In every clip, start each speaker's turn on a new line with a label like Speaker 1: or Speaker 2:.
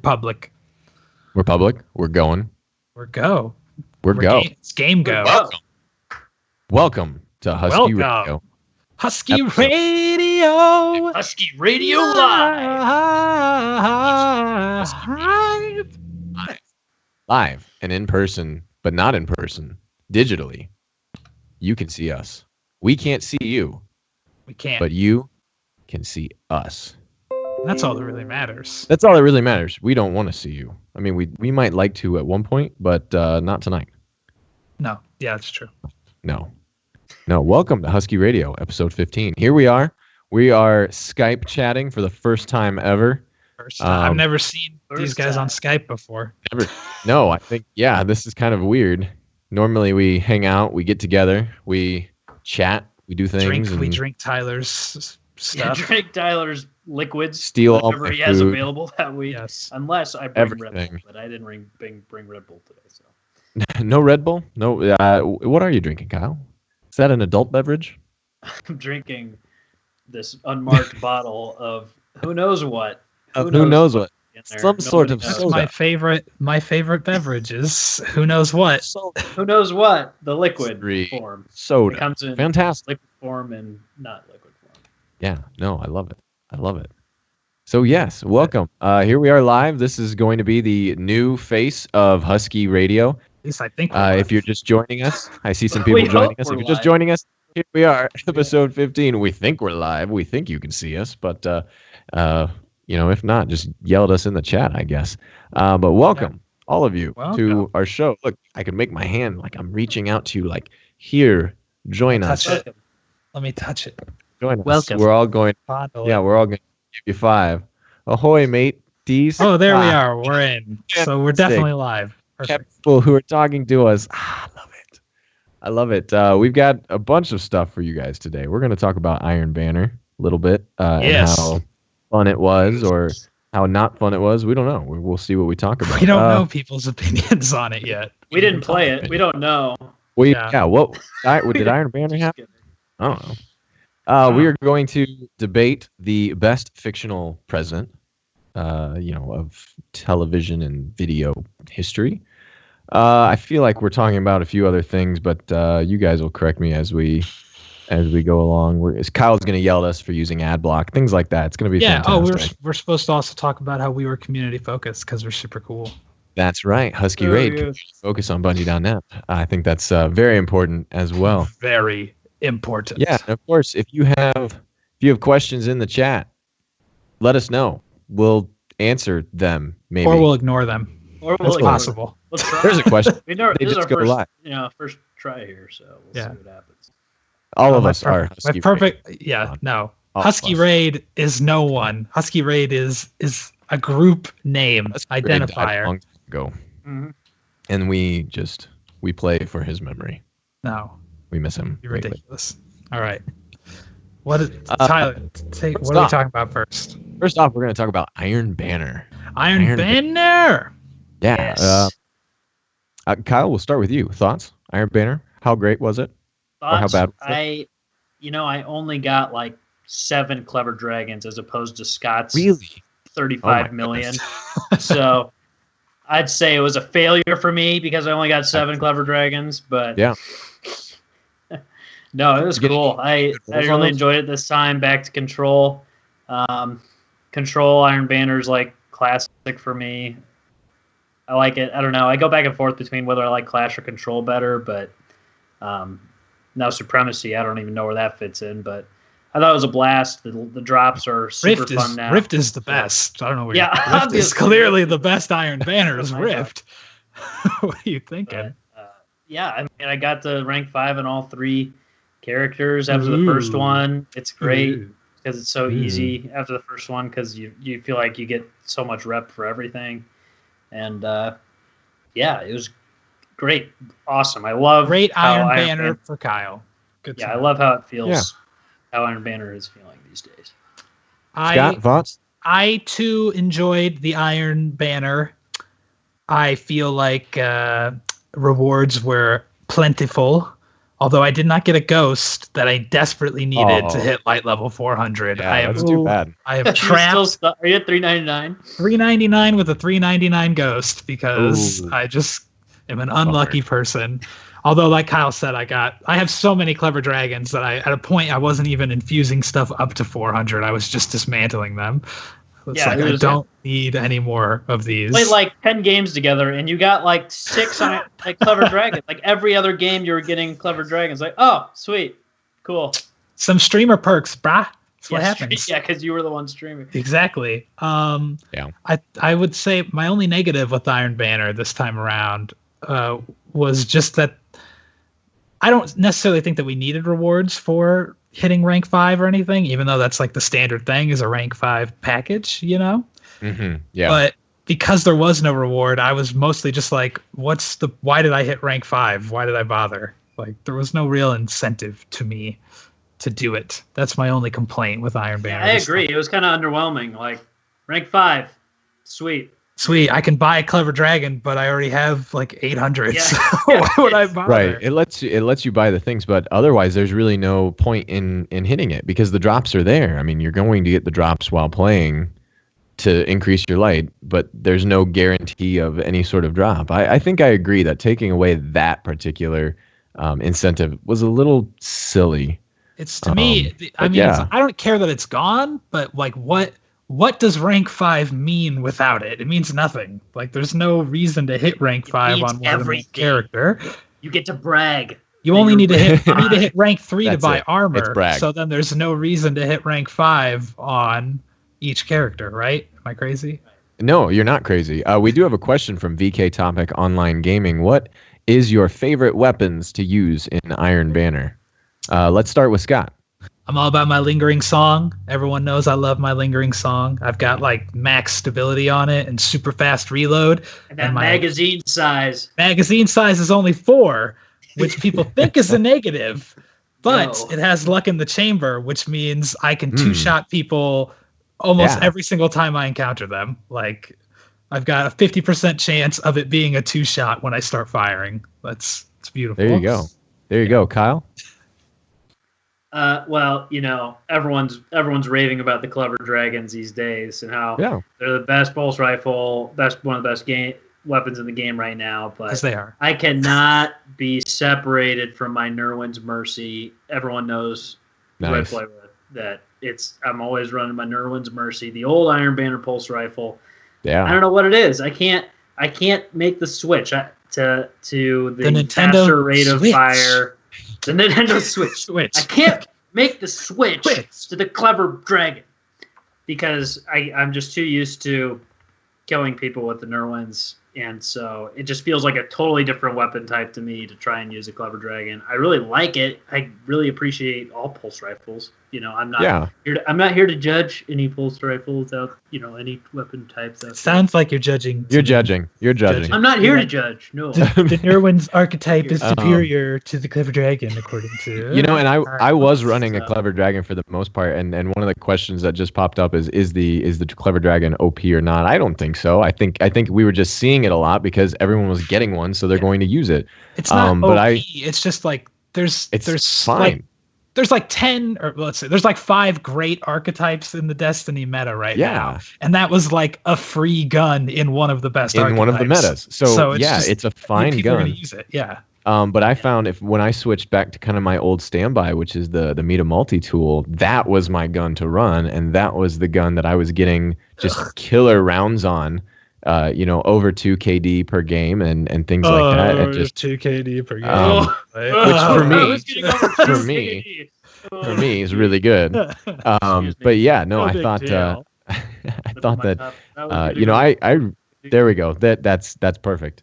Speaker 1: Public.
Speaker 2: We're public. We're going.
Speaker 1: We're go.
Speaker 2: We're go.
Speaker 1: It's game go.
Speaker 2: Welcome to Husky Radio.
Speaker 1: Husky
Speaker 2: Episode.
Speaker 1: Radio.
Speaker 3: Husky Radio Live.
Speaker 2: Live and in person, but not in person. Digitally. You can see us. We can't see you.
Speaker 1: We can't.
Speaker 2: But you can see us.
Speaker 1: That's all that really matters.
Speaker 2: That's all that really matters. We don't want to see you. I mean, we might like to at one point, but not tonight.
Speaker 1: No. Yeah, that's true.
Speaker 2: No. Welcome to Husky Radio, episode 15. Here we are. We are Skype chatting for the first time ever.
Speaker 1: I've never seen these guys on Skype before.
Speaker 2: Never. No, I think, this is kind of weird. Normally we hang out, we get together, we chat, we do things.
Speaker 1: We drink Tyler's stuff.
Speaker 3: Yeah, drink Tyler's liquids.
Speaker 2: Steal all
Speaker 3: whatever
Speaker 2: my
Speaker 3: he has
Speaker 2: food.
Speaker 3: available that week.
Speaker 1: Yes.
Speaker 3: Unless I bring Red
Speaker 2: Everything.
Speaker 3: Bull, but I didn't bring Red Bull today. So
Speaker 2: No Red Bull? No. What are you drinking, Kyle? Is that an adult beverage?
Speaker 3: I'm drinking this unmarked bottle of who knows what.
Speaker 2: Who knows what?
Speaker 3: In there.
Speaker 2: Some sort of
Speaker 3: Nobody knows.
Speaker 2: soda.
Speaker 1: My favorite beverage is who knows what.
Speaker 3: Who knows what? The liquid
Speaker 2: Mystery
Speaker 3: form.
Speaker 2: Soda.
Speaker 3: It comes in
Speaker 2: Fantastic.
Speaker 3: liquid form and not liquid form.
Speaker 2: Yeah, no, I love it. So yes, welcome. Here we are live. This is going to be the new face of Husky Radio.
Speaker 1: At least I think.
Speaker 2: If you're just joining us, I see some people
Speaker 3: We
Speaker 2: joining
Speaker 3: hope
Speaker 2: us. If
Speaker 3: we're
Speaker 2: you're just
Speaker 3: live.
Speaker 2: joining us, here we are, episode 15. We think we're live. We think you can see us, but if not, just yell at us in the chat, I guess. But welcome, all of you, to our show. Look, I can make my hand like I'm reaching out to you, like, here, join us.
Speaker 1: Touch it. Let me touch it.
Speaker 2: Join us.
Speaker 3: Welcome.
Speaker 2: We're all going.
Speaker 1: Fondle
Speaker 2: Yeah,
Speaker 1: it.
Speaker 2: we're all going to give you 5. Ahoy, mate. These.
Speaker 1: Oh, there we are. We're in. So we're definitely live. Perfect.
Speaker 2: People who are talking to us. I love it. We've got a bunch of stuff for you guys today. We're going to talk about Iron Banner a little bit and how fun it was or how not fun it was. We don't know. We'll see what we talk about.
Speaker 1: We don't know people's opinions on it yet.
Speaker 3: We didn't play it. We don't know.
Speaker 2: What did Iron Banner happen? I don't know. We are going to debate the best fictional president, of television and video history. I feel like we're talking about a few other things, but you guys will correct me as we go along. Kyle's going to yell at us for using ad block, things like that. It's going to be fantastic.
Speaker 1: We're supposed to also talk about how we were community focused because we're super cool.
Speaker 2: That's right. Husky Raid.
Speaker 3: yes.
Speaker 2: Focus on Bungie.net. I think that's very important as well.
Speaker 1: Very important.
Speaker 2: Yeah, and of course, if you have questions in the chat, let us know. We'll answer them, maybe.
Speaker 1: Or we'll ignore them.
Speaker 3: Or
Speaker 1: That's
Speaker 3: we'll-
Speaker 1: possible.
Speaker 3: Let's try.
Speaker 2: There's a question.
Speaker 3: We know
Speaker 2: They
Speaker 3: this is
Speaker 2: just
Speaker 3: our
Speaker 2: go live.
Speaker 3: first try here, so we'll see what happens.
Speaker 2: All of
Speaker 1: My
Speaker 2: us are Husky Raid.
Speaker 1: perfect. Yeah, no.
Speaker 2: All of
Speaker 1: Husky
Speaker 2: us.
Speaker 1: Raid is no one. Husky Raid is a group name
Speaker 2: Husky Raid died a
Speaker 1: identifier.
Speaker 2: long time ago,
Speaker 3: Mm-hmm.
Speaker 2: and we play for his memory.
Speaker 1: No,
Speaker 2: We miss him.
Speaker 1: you're
Speaker 2: greatly.
Speaker 1: ridiculous. All right. Tyler, what are we talking about first?
Speaker 2: First off, we're going to talk about Iron Banner.
Speaker 1: Iron Banner.
Speaker 2: Yeah.
Speaker 3: Yes.
Speaker 2: Kyle, we'll start with you. Thoughts? Iron Banner. How great was it? Or how bad was it?
Speaker 3: I only got like 7 clever dragons as opposed to Scott's
Speaker 2: Really?
Speaker 3: 35 million. So I'd say it was a failure for me because I only got 7 clever dragons. But
Speaker 2: Yeah.
Speaker 3: no, it was
Speaker 2: Did you get
Speaker 3: cool. I
Speaker 2: rolls on
Speaker 3: really
Speaker 2: those?
Speaker 3: enjoyed it this time. Back to Control. Control Iron Banner's like classic for me. I like it. I don't know. I go back and forth between whether I like Clash or Control better, but now Supremacy, I don't even know where that fits in. But I thought it was a blast. The drops are super fun now.
Speaker 1: Rift is the best. I don't know what
Speaker 3: Yeah,
Speaker 1: Rift is
Speaker 3: obviously.
Speaker 1: clearly the best Iron Banner is
Speaker 3: Oh my
Speaker 1: Rift. What are you thinking?
Speaker 3: Yeah, I mean, I got to rank 5 in all 3 characters after the first one. It's great because it's so easy after the first one because you feel like you get so much rep for everything. And it was great. Awesome. I love
Speaker 1: Great
Speaker 3: how
Speaker 1: Iron Banner for Kyle. Good.
Speaker 3: Yeah,
Speaker 1: to
Speaker 3: I
Speaker 1: know.
Speaker 3: love how it feels,
Speaker 2: Yeah.
Speaker 3: how Iron Banner is feeling these days.
Speaker 2: Scott, thoughts?
Speaker 1: I too enjoyed the Iron Banner. I feel like rewards were plentiful Although I did not get a ghost that I desperately needed to hit light level 400.
Speaker 2: Yeah, that's too bad.
Speaker 1: I have trapped.
Speaker 3: Are you at 399?
Speaker 1: 399 with a 399 ghost because I just am an unlucky person. Although, like Kyle said, I have so many clever dragons that at a point I wasn't even infusing stuff up to 400. I was just dismantling them. It's I don't need any more of these.
Speaker 3: Played like 10 games together, and you got like 6 on like clever dragons. Like every other game, you were getting clever dragons. Like, oh, sweet, cool.
Speaker 1: Some streamer perks, brah. That's what happens.
Speaker 3: Yeah, because you were the one streaming.
Speaker 1: Exactly. I would say my only negative with Iron Banner this time around was just that I don't necessarily think that we needed rewards for hitting rank 5 or anything, even though that's like the standard thing is a rank 5 package, you know?
Speaker 2: Mm-hmm. Yeah.
Speaker 1: But because there was no reward, I was mostly just like, why did I hit rank 5? Why did I bother? Like, there was no real incentive to me to do it. That's my only complaint with Iron Banner.
Speaker 3: I agree. It was kind of underwhelming. Like, rank 5, sweet.
Speaker 1: Sweet, I can buy a clever dragon, but I already have like 800. So why would I bother?
Speaker 2: Right, it lets you buy the things, but otherwise there's really no point in hitting it because the drops are there. I mean, you're going to get the drops while playing to increase your light, but there's no guarantee of any sort of drop. I think I agree that taking away that particular incentive was a little silly.
Speaker 1: It's to me, I mean, I don't care that it's gone, but like what does rank 5 mean without it? It means nothing. Like, there's no reason to hit rank 5 on one character.
Speaker 3: You get to brag.
Speaker 1: You only need to hit rank 3 to buy armor.
Speaker 2: Brag.
Speaker 1: So then there's no reason to hit rank 5 on each character, right? Am I crazy?
Speaker 2: No, you're not crazy. We do have a question from VK Topic Online Gaming. What is your favorite weapons to use in Iron Banner? Let's start with Scott.
Speaker 1: I'm all about my lingering song. Everyone knows I love my lingering song. I've got like max stability on it and super fast reload.
Speaker 3: And my magazine size.
Speaker 1: Magazine size is only 4, which people think is a negative. But it has luck in the chamber, which means I can two-shot people almost every single time I encounter them. Like, I've got a 50% chance of it being a 2-shot when I start firing. It's beautiful.
Speaker 2: There you go. There you go, Kyle.
Speaker 3: Well, you know, everyone's raving about the clever dragons these days and how they're the best pulse rifle, one of the best weapons in the game right now. But
Speaker 1: they are.
Speaker 3: I cannot be separated from my Nerwin's Mercy. Everyone knows who I play with. That I'm always running my Nerwin's Mercy, the old Iron Banner pulse rifle.
Speaker 2: Yeah.
Speaker 3: I don't know what it is. I can't make the switch to the
Speaker 1: Nintendo
Speaker 3: faster rate of
Speaker 1: Switch.
Speaker 3: Fire. The Nintendo Switch. I can't make the switch to the clever dragon because I'm just too used to killing people with the Nerwins, and so it just feels like a totally different weapon type to me to try and use a clever dragon. I really like it. I really appreciate all pulse rifles. You know, I'm not here to judge any pulse rifle without, you know, any weapon types.
Speaker 1: Sounds like you're judging.
Speaker 2: You're judging.
Speaker 3: I'm not here to judge. No.
Speaker 1: The Nerwin's archetype is superior to the clever dragon, according to.
Speaker 2: You know, and I was running a clever dragon for the most part, and one of the questions that just popped up is the clever dragon OP or not? I don't think so. I think we were just seeing it a lot because everyone was getting one, so they're going to use it.
Speaker 1: It's not OP. It's just like there's
Speaker 2: fine.
Speaker 1: Like, there's like 10, or let's say there's like 5 great archetypes in the Destiny meta right now. And that was like a free gun in one of the best archetypes.
Speaker 2: In one of the metas. So it's a fine
Speaker 1: people
Speaker 2: gun.
Speaker 1: Are gonna use it. Yeah.
Speaker 2: But I found when I switched back to kind of my old standby, which is the Meta multi-tool, that was my gun to run, and that was the gun that I was getting just killer rounds on. Over 2 KD per game and things like that. It just
Speaker 1: 2 KD per game,
Speaker 2: which for me is really good. But yeah, no, I thought that there we go. That's perfect.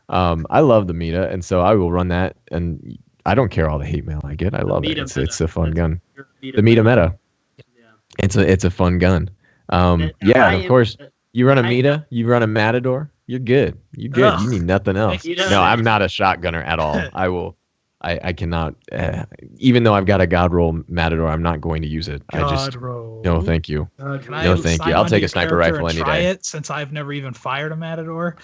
Speaker 2: I love the Meta, and so I will run that, and I don't care all the hate mail I get. I love it. It's a fun gun. The Meta meta. It's a fun gun. Of course. You run a Meta, you run a Matador, you're good. You're good. You need nothing else. No, I'm not a shotgunner at all. I cannot, even though I've got a God Roll Matador, I'm not going to use it. No, thank you. No, thank you. I'll take a sniper rifle any day.
Speaker 1: Since I've never even fired a Matador.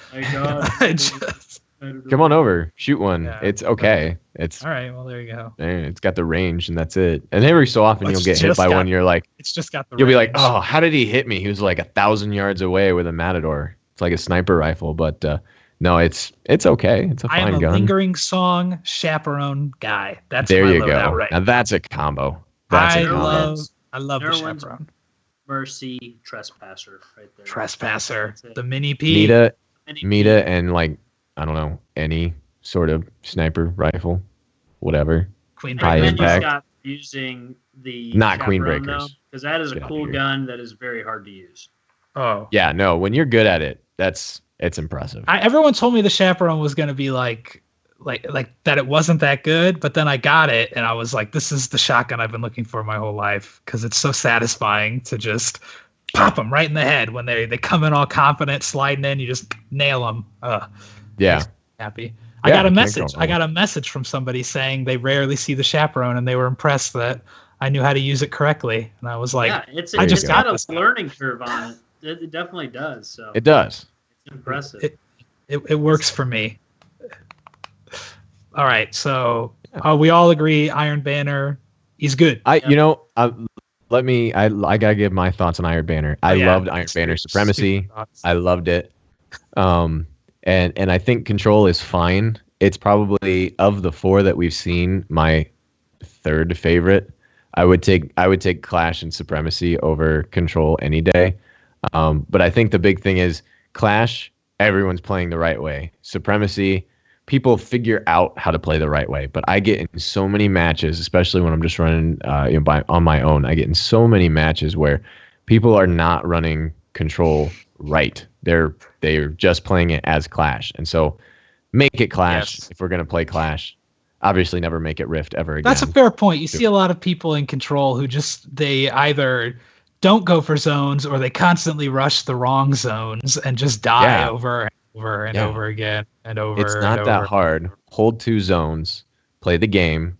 Speaker 2: Come on over, shoot one.
Speaker 1: Yeah.
Speaker 2: It's okay. It's
Speaker 1: all right. Well, there you go.
Speaker 2: It's got the range, and that's it. And every so often you'll get hit by one. You're like,
Speaker 1: it's just got the.
Speaker 2: You'll
Speaker 1: range.
Speaker 2: be like, oh, how did he hit me? He was like 1,000 yards away with a Matador. It's like a sniper rifle, but no, it's okay. It's a fine gun. I am a
Speaker 1: lingering song chaperone guy. That's
Speaker 2: there
Speaker 1: my
Speaker 2: you go.
Speaker 1: Right
Speaker 2: now that's a combo. That's a combo.
Speaker 1: I love the chaperone.
Speaker 3: Mercy Trespasser right there.
Speaker 1: Trespasser, the mini P.
Speaker 2: Mita, and like I don't know, any sort of sniper rifle, whatever.
Speaker 1: Queen
Speaker 2: high impact.
Speaker 3: Stop using the
Speaker 2: not Queen Breakers,
Speaker 3: because that is a cool gun that is very hard to use.
Speaker 1: Oh
Speaker 2: yeah, no, when you're good at it, it's impressive.
Speaker 1: Everyone told me the chaperone was gonna be like that. It wasn't that good, but then I got it, and I was like, this is the shotgun I've been looking for my whole life because it's so satisfying to just pop them right in the head when they come in all confident, sliding in. You just nail them.
Speaker 2: Yeah,
Speaker 1: happy. I got a message from somebody saying they rarely see the chaperone, and they were impressed that I knew how to use it correctly. And I was like,
Speaker 3: yeah, it's got a learning curve on it. It definitely does. So
Speaker 2: it does.
Speaker 3: It's impressive.
Speaker 1: It works for me. All right, so we all agree Iron Banner, he's good.
Speaker 2: I gotta give my thoughts on Iron Banner. I loved Iron Banner Supremacy. I loved it. And I think Control is fine. It's probably, of the four that we've seen, my third favorite. I would take Clash and Supremacy over Control any day. But I think the big thing is Clash, everyone's playing the right way. Supremacy, people figure out how to play the right way. But I get in so many matches, especially when I'm just running on my own. I get in so many matches where people are not running Control right. They're just playing it as Clash. And so make it Clash if we're going to play Clash. Obviously never make it Rift ever again.
Speaker 1: That's a fair point. You see a lot of people in Control who they either don't go for zones or they constantly rush the wrong zones and just die over and over and over again and over.
Speaker 2: It's not that hard. Hold 2 zones, play the game,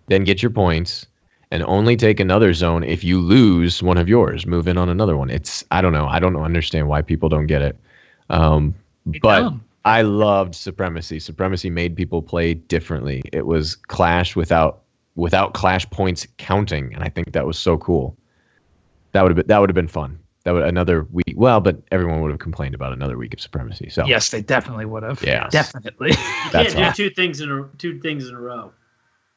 Speaker 2: then get your points, and only take another zone if you lose one of yours. Move in on another one. I don't know. I don't understand why people don't get it. But I loved Supremacy. Supremacy made people play differently. It was Clash without Clash points counting, and I think that was so cool. That would have been fun. That would another week. Well, but everyone would have complained about another week of Supremacy. So
Speaker 1: yes, they definitely would have.
Speaker 2: Yeah,
Speaker 1: definitely.
Speaker 3: You can't do two things in a row.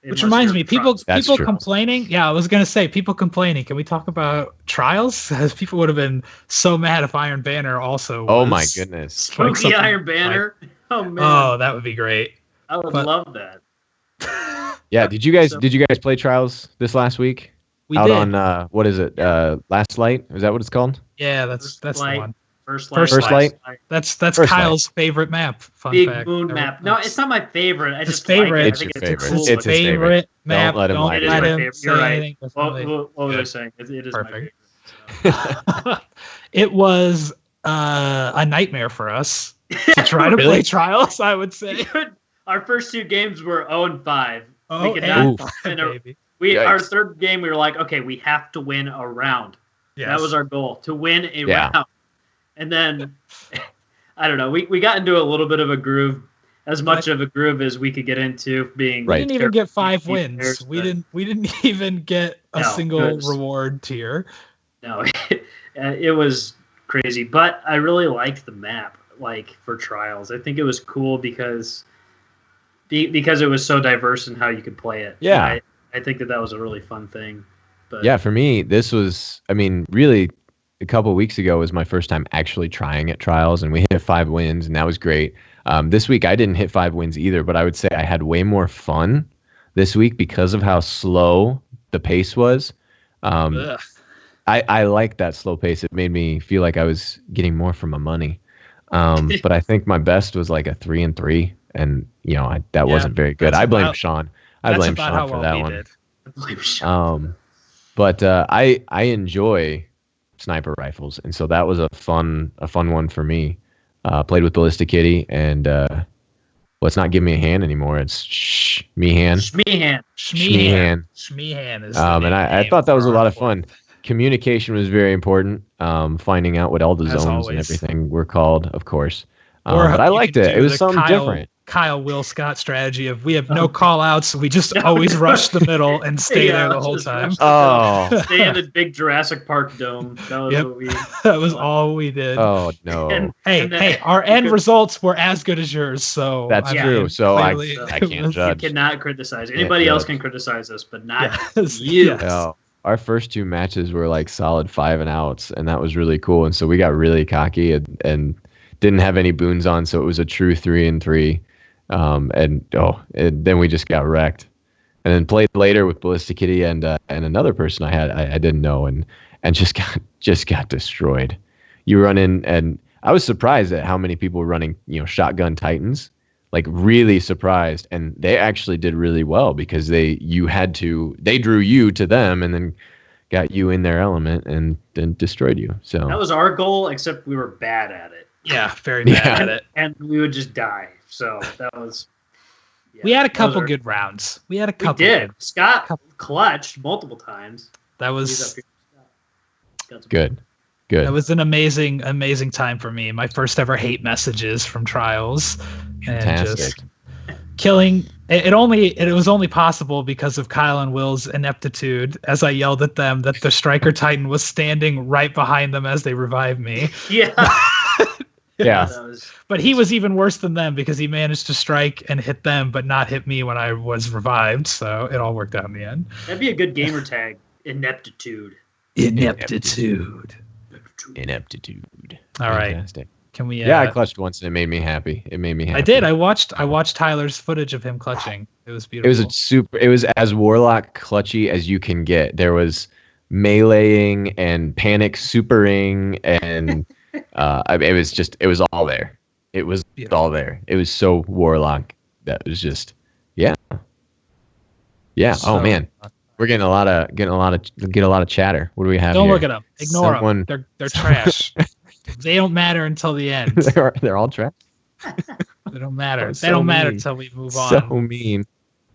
Speaker 1: Which reminds me, people complaining. Yeah, I was gonna say people complaining. Can we talk about Trials? Because people would have been so mad if Iron Banner also.
Speaker 2: Oh my goodness!
Speaker 3: Spooky Iron Banner. Oh man.
Speaker 1: Oh, that would be great.
Speaker 3: I would love that.
Speaker 2: Yeah. Did you guys play Trials this last week?
Speaker 1: We
Speaker 2: out
Speaker 1: did.
Speaker 2: On what is it? Last Light? Is that what it's called?
Speaker 1: Yeah, that's the one.
Speaker 3: First
Speaker 2: Light.
Speaker 1: That's
Speaker 2: First
Speaker 1: Kyle's favorite map. Fun
Speaker 3: Big
Speaker 1: fact.
Speaker 3: Moon map. No, it's not my favorite. I just
Speaker 1: favorite.
Speaker 3: Like
Speaker 2: it's
Speaker 3: it.
Speaker 2: your
Speaker 3: I think
Speaker 2: favorite.
Speaker 3: It's
Speaker 2: It's his favorite
Speaker 1: map.
Speaker 2: Don't let him
Speaker 3: You're right.
Speaker 1: What
Speaker 3: was I saying? It is
Speaker 1: perfect.
Speaker 3: My favorite. So.
Speaker 1: It was a nightmare for us to try to play Trials, I would say.
Speaker 3: Our first 2 games were 0-5.
Speaker 1: Oh,
Speaker 3: we could not
Speaker 1: baby.
Speaker 3: Our third game, we were like, okay, we have to win a round. Yes. That was our goal, to win a round. And then, I don't know, we got into a little bit of a groove, as much of a groove as we could get into being.
Speaker 1: We didn't even get 5 wins. We didn't even get a single reward tier.
Speaker 3: No, it was crazy. But I really liked the map, for Trials. I think it was cool because it was so diverse in how you could play it.
Speaker 2: Yeah.
Speaker 3: I think that was a really fun thing. But
Speaker 2: yeah, for me, this was, really a couple of weeks ago was my first time actually trying at Trials, and we hit 5 wins, and that was great. This week, I didn't hit 5 wins either, but I would say I had way more fun this week because of how slow the pace was. I liked that slow pace. It made me feel like I was getting more for my money. But I think my best was like a 3-3, and that wasn't very good. I blame Sean. I blame Sean for that one.
Speaker 3: I blame Sean.
Speaker 2: But I enjoy sniper rifles, and so that was a fun one for me. Played with Ballistic Kitty, and it's not Give Me a Hand anymore. It's Shmeehan.
Speaker 1: Shmeehan is.
Speaker 2: And I thought that was a lot of fun. Communication was very important. Finding out what all the zones and everything were called, of course. But I liked it. It was something different.
Speaker 1: Kyle Will Scott strategy of we have no call outs. We just always rush the middle and stay there the whole time.
Speaker 3: Stay in the big Jurassic Park dome. That was what we.
Speaker 1: That was all we did.
Speaker 2: Oh no!
Speaker 1: Hey, our end results were as good as yours. So
Speaker 2: that's true. So
Speaker 3: clearly,
Speaker 2: I can't judge.
Speaker 3: You cannot criticize. Anybody else can criticize us, but not
Speaker 1: you.
Speaker 3: Yes.
Speaker 2: No. Our first 2 matches were like solid 5 and outs, and that was really cool. And so we got really cocky and didn't have any boons on, so it was a true 3-3. And then we just got wrecked. And then played later with Ballistic Kitty and another person I didn't know and just got destroyed. You run in, and I was surprised at how many people were running, shotgun Titans. Like really surprised, and they actually did really well because they drew you to them and then got you in their element and then destroyed you. So
Speaker 3: that was our goal, except we were bad at it.
Speaker 1: Yeah, very bad at it,
Speaker 3: and we would just die. So that was.
Speaker 1: Yeah, we had a couple good rounds. We
Speaker 3: did. Scott clutched multiple times.
Speaker 1: That was
Speaker 2: good.
Speaker 1: That was an amazing time for me. My first ever hate messages from trials.
Speaker 2: Fantastic.
Speaker 1: And just killing. It was only possible because of Kyle and Will's ineptitude as I yelled at them that the Striker Titan was standing right behind them as they revived me.
Speaker 3: Yeah.
Speaker 2: Yeah.
Speaker 1: But he was even worse than them because he managed to strike and hit them, but not hit me when I was revived. So it all worked out in the end.
Speaker 3: That'd be a good gamer tag. Ineptitude.
Speaker 1: Ineptitude. All right.
Speaker 2: Fantastic.
Speaker 1: Can we?
Speaker 2: I clutched once and it made me happy.
Speaker 1: I did. I watched Tyler's footage of him clutching. It was beautiful.
Speaker 2: It was as Warlock clutchy as you can get. There was meleeing and panic supering and it was all there. It was all there. It was so Warlock that was just yeah. So, oh man. We're getting a lot of chatter. What do we have?
Speaker 1: Don't
Speaker 2: here?
Speaker 1: look at them. Ignore them. They're trash. They don't matter until the end.
Speaker 2: They're all trash.
Speaker 1: They don't matter.
Speaker 2: So
Speaker 1: they don't matter
Speaker 2: mean.
Speaker 1: until we move on.
Speaker 2: So mean.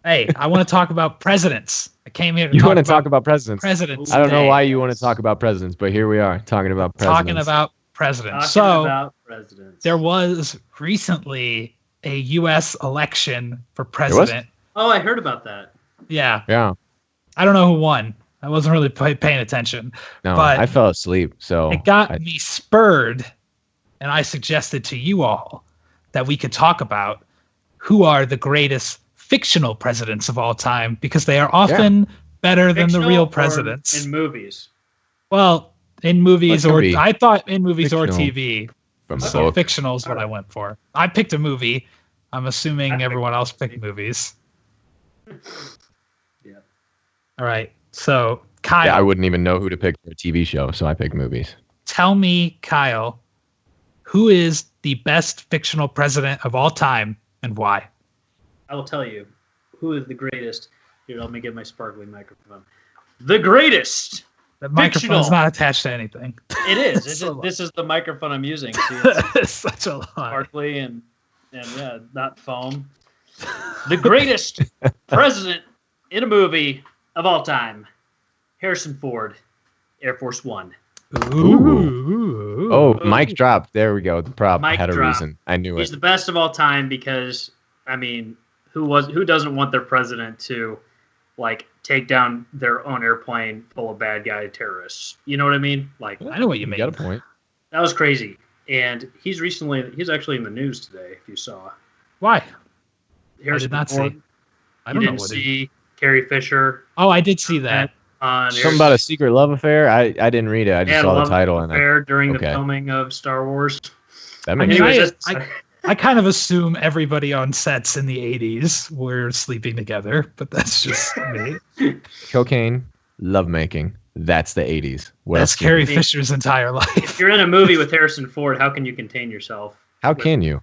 Speaker 1: Hey, I want to talk about presidents. I came here to
Speaker 2: You want to talk about presidents?
Speaker 1: Presidents.
Speaker 2: I don't know why you want to talk about presidents, but here we are talking about presidents.
Speaker 1: There was recently a U.S. election for president.
Speaker 3: Oh, I heard about that.
Speaker 1: Yeah.
Speaker 2: Yeah.
Speaker 1: I don't know who won. I wasn't really paying attention.
Speaker 2: No,
Speaker 1: but
Speaker 2: I fell asleep. So
Speaker 1: it got me spurred, and I suggested to you all that we could talk about who are the greatest fictional presidents of all time, because they are often better than the real presidents.
Speaker 3: In movies.
Speaker 1: Well, in movies I thought in movies
Speaker 2: fictional.
Speaker 1: Or TV.
Speaker 2: So
Speaker 1: fictional is what I went for. I picked a movie. I'm assuming everyone else picked movies.
Speaker 3: Yeah.
Speaker 1: All right. So, Kyle.
Speaker 2: Yeah, I wouldn't even know who to pick for a TV show, so I picked movies.
Speaker 1: Tell me, Kyle, who is the best fictional president of all time and why?
Speaker 3: I will tell you who is the greatest. Here, let me get my sparkly microphone. The greatest.
Speaker 1: The microphone's not attached to anything.
Speaker 3: It is. This is the microphone I'm using. See,
Speaker 1: it's such a lie.
Speaker 3: Sparkly and yeah, not foam. The greatest president in a movie of all time, Harrison Ford, Air Force One.
Speaker 1: Ooh.
Speaker 2: Oh, mic drop. There we go. The prop had a
Speaker 3: drop.
Speaker 2: reason. I knew
Speaker 3: He's
Speaker 2: it.
Speaker 3: the best of all time because, I mean, who doesn't want their president to, like, take down their own airplane full of bad guy terrorists? You know what I mean? Like,
Speaker 1: I know what you mean.
Speaker 2: You got a point.
Speaker 3: That was crazy. And he's actually in the news today, if you saw.
Speaker 1: Why?
Speaker 3: Harrison
Speaker 1: I did not
Speaker 3: Ford.
Speaker 1: see. I don't
Speaker 3: You
Speaker 1: know
Speaker 3: didn't
Speaker 1: what
Speaker 3: see Carrie Fisher.
Speaker 1: Oh, I did see that.
Speaker 2: Something about a secret love affair? I didn't read it. I just saw the title.
Speaker 3: Affair during the filming of Star Wars.
Speaker 2: That makes sense.
Speaker 1: I kind of assume everybody on sets in the 80s were sleeping together, but that's just me.
Speaker 2: Cocaine, lovemaking. That's the 80s.
Speaker 1: That's Carrie Fisher's entire life.
Speaker 3: If you're in a movie with Harrison Ford, how can you contain yourself?
Speaker 2: How can you?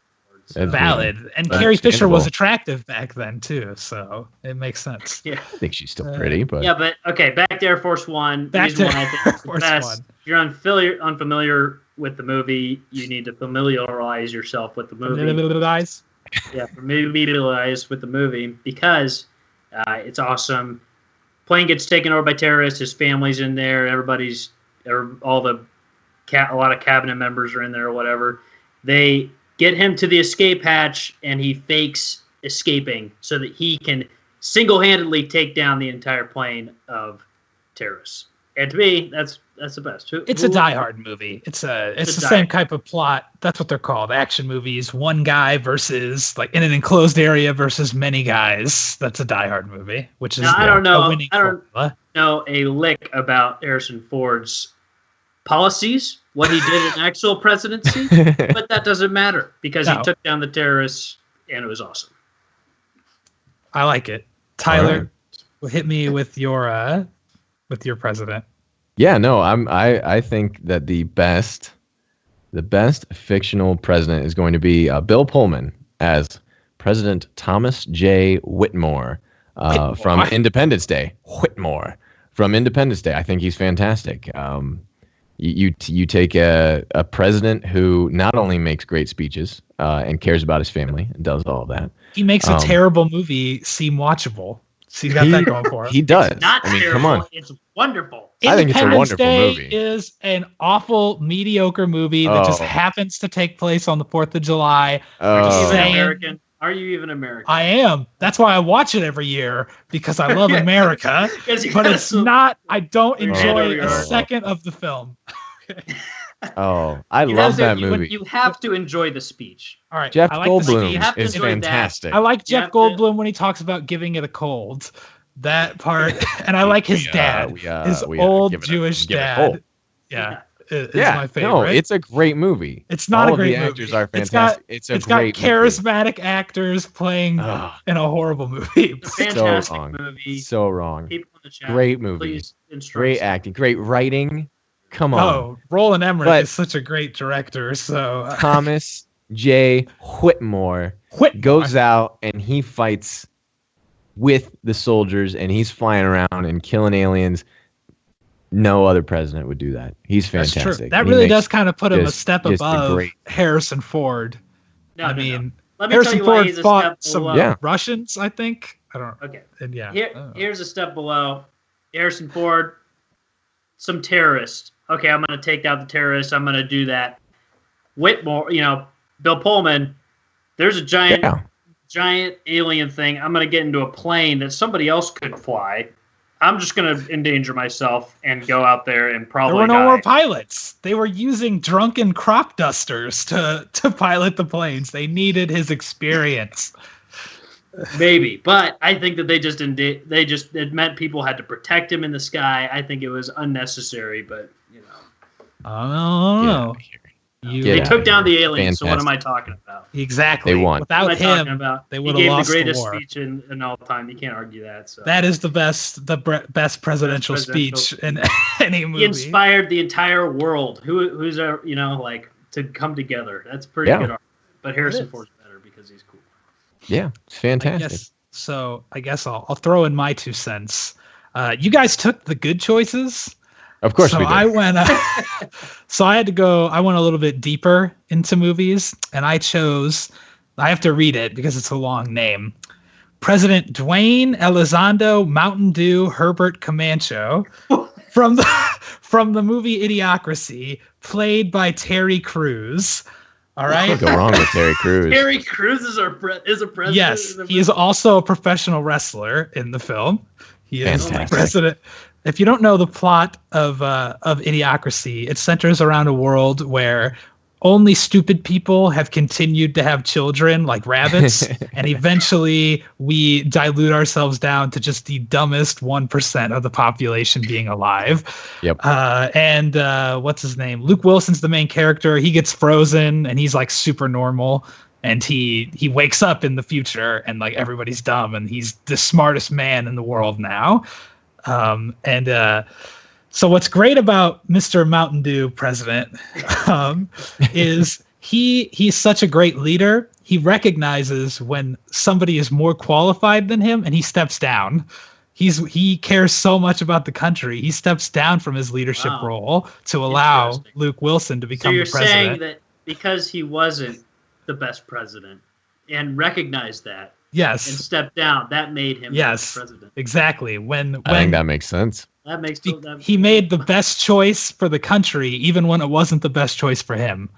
Speaker 1: Valid. And Carrie Fisher was attractive back then, too, so it makes sense.
Speaker 3: Yeah.
Speaker 2: I think she's still pretty, but...
Speaker 3: Yeah, but, okay, back to Air Force One.
Speaker 1: Back to Air Force One.
Speaker 3: If you're unfamiliar with the movie, you need to familiarize yourself with the movie.
Speaker 1: Familiarize?
Speaker 3: Yeah, familiarize with the movie, because it's awesome. Plane gets taken over by terrorists. His family's in there. A lot of cabinet members are in there or whatever. They get him to the escape hatch, and he fakes escaping so that he can single-handedly take down the entire plane of terrorists. And to me, that's the best.
Speaker 1: It's a Die Hard movie. It's the same type of plot. That's what they're called. Action movies. One guy versus in an enclosed area versus many guys. That's a Die Hard movie, which is
Speaker 3: I don't know.
Speaker 1: winning
Speaker 3: I don't
Speaker 1: formula.
Speaker 3: know a lick about Harrison Ford's policies, what he did in actual presidency, but that doesn't matter because he took down the terrorists and it was awesome.
Speaker 1: I like it. Tyler, hit me with your president.
Speaker 2: Yeah, no, I think that the best fictional president is going to be Bill Pullman as President Thomas J. Whitmore from Independence Day. Whitmore from Independence Day. I think he's fantastic. You take a president who not only makes great speeches and cares about his family and does all of that.
Speaker 1: He makes a terrible movie seem watchable. So he's got that going for him.
Speaker 2: He does.
Speaker 3: It's not terrible.
Speaker 2: Come on.
Speaker 3: It's wonderful.
Speaker 2: I think it's a wonderful
Speaker 1: Day
Speaker 2: movie.
Speaker 1: Is an awful, mediocre movie that just happens to take place on the 4th of July.
Speaker 3: American? Are you even American?
Speaker 1: I am. That's why I watch it every year, because I love America. But it's not. I don't enjoy a second of the film.
Speaker 2: I love that movie.
Speaker 3: You have to enjoy the speech.
Speaker 1: All right.
Speaker 2: Jeff Goldblum is fantastic.
Speaker 1: I like Jeff Goldblum when he talks about giving it a cold. That part. And I like his dad. His old Jewish dad. Yeah. Is my favorite.
Speaker 2: No, it's a great movie.
Speaker 1: It's not
Speaker 2: All
Speaker 1: a great
Speaker 2: of the
Speaker 1: movie.
Speaker 2: Actors are fantastic. It's got
Speaker 1: charismatic actors playing in a horrible movie.
Speaker 3: It's a fantastic movie.
Speaker 2: So wrong.
Speaker 3: People in the chat,
Speaker 2: great movie. Great acting. Great writing. Come on.
Speaker 1: Oh, Roland Emmerich is such a great director. So
Speaker 2: Thomas J. Whitmore goes out and he fights with the soldiers and he's flying around and killing aliens. No other president would do that. He's fantastic.
Speaker 1: That's true. That really does kind of put him a step above Harrison Ford.
Speaker 3: Let me
Speaker 1: Harrison
Speaker 3: tell you why
Speaker 1: Ford
Speaker 3: he's a
Speaker 1: fought
Speaker 3: step below.
Speaker 1: some Russians, I think. I don't know.
Speaker 3: Okay.
Speaker 1: And
Speaker 3: Here's a step below. Harrison Ford, some terrorists. Okay, I'm going to take out the terrorists. I'm going to do that. Whitmore, Bill Pullman, there's a giant alien thing. I'm going to get into a plane that somebody else could fly. I'm just going to endanger myself and go out there and probably
Speaker 1: There were no more pilots. They were using drunken crop dusters to pilot the planes. They needed his experience.
Speaker 3: Maybe, but I think that it meant people had to protect him in the sky. I think it was unnecessary, but
Speaker 1: I don't know.
Speaker 3: They took down the aliens. So what am I talking about?
Speaker 1: Exactly.
Speaker 2: They won.
Speaker 1: Without him, they would have lost the war. He gave the greatest
Speaker 3: speech in all time. You can't argue that. So
Speaker 1: that is the best presidential speech in any movie.
Speaker 3: He inspired the entire world. Who's to come together. That's pretty good art. But Harrison Ford's better because he's cool.
Speaker 2: Yeah, it's fantastic.
Speaker 1: I guess I'll throw in my 2 cents. You guys took the good choices.
Speaker 2: Of course we did.
Speaker 1: I went. I had to go. I went a little bit deeper into movies, and I chose. I have to read it because it's a long name. President Dwayne Elizondo Mountain Dew Herbert Camacho from the movie Idiocracy, played by Terry Crews. All right.
Speaker 2: Can't go wrong with Terry Crews.
Speaker 3: Terry Crews is a president.
Speaker 1: Yes, he is also a professional wrestler in the film. He is the president. If you don't know the plot of Idiocracy, it centers around a world where only stupid people have continued to have children, like rabbits, and eventually we dilute ourselves down to just the dumbest 1% of the population being alive.
Speaker 2: Yep.
Speaker 1: And what's his name? Luke Wilson's the main character. He gets frozen, and he's like super normal. And he wakes up in the future, and like everybody's dumb, and he's the smartest man in the world now. So what's great about Mr. Mountain Dew president is he's such a great leader. He recognizes when somebody is more qualified than him, and he steps down. He cares so much about the country. He steps down from his leadership role to allow Luke Wilson to become the president.
Speaker 3: So you're saying that because he wasn't the best president and recognized that,
Speaker 1: yes,
Speaker 3: and stepped down, that made him the best president.
Speaker 1: Exactly.
Speaker 2: I think that makes sense.
Speaker 1: He made the best choice for the country, even when it wasn't the best choice for him.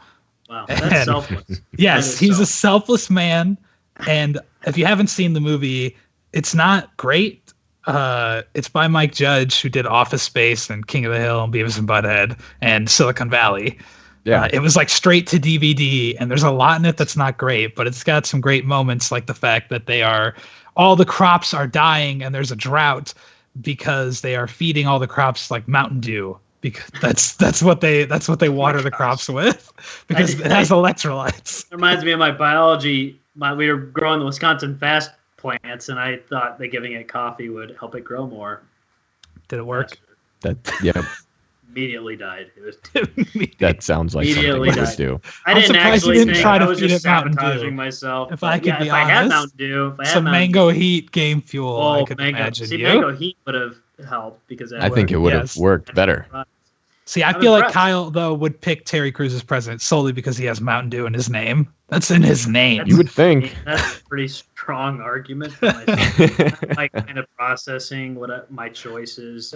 Speaker 3: Wow, that's selfless.
Speaker 1: Yes, he's a selfless man. And if you haven't seen the movie, it's not great. It's by Mike Judge, who did Office Space and King of the Hill and Beavis and Butthead and Silicon Valley. Yeah, it was like straight to DVD, and there's a lot in it that's not great, but it's got some great moments, like the fact that all the crops are dying and there's a drought because they are feeding all the crops like Mountain Dew, because that's what they water the crops with, because it has electrolytes.
Speaker 3: It reminds me of my biology. We were growing the Wisconsin fast plants, and I thought that giving it coffee would help it grow more.
Speaker 1: Did it work?
Speaker 3: Immediately died.
Speaker 2: That sounds like something we would do.
Speaker 3: I didn't actually think I was just sabotaging myself.
Speaker 1: If I had Mountain Dew, some Mango Heat game fuel, I could imagine.
Speaker 3: Mango Heat would have helped because
Speaker 2: I think it would have worked better.
Speaker 1: See, I feel like Kyle, though, would pick Terry Crews as president solely because he has Mountain Dew in his name. That's in his name.
Speaker 2: You would think.
Speaker 3: That's a pretty strong argument for myself. Like kind of processing what my choices,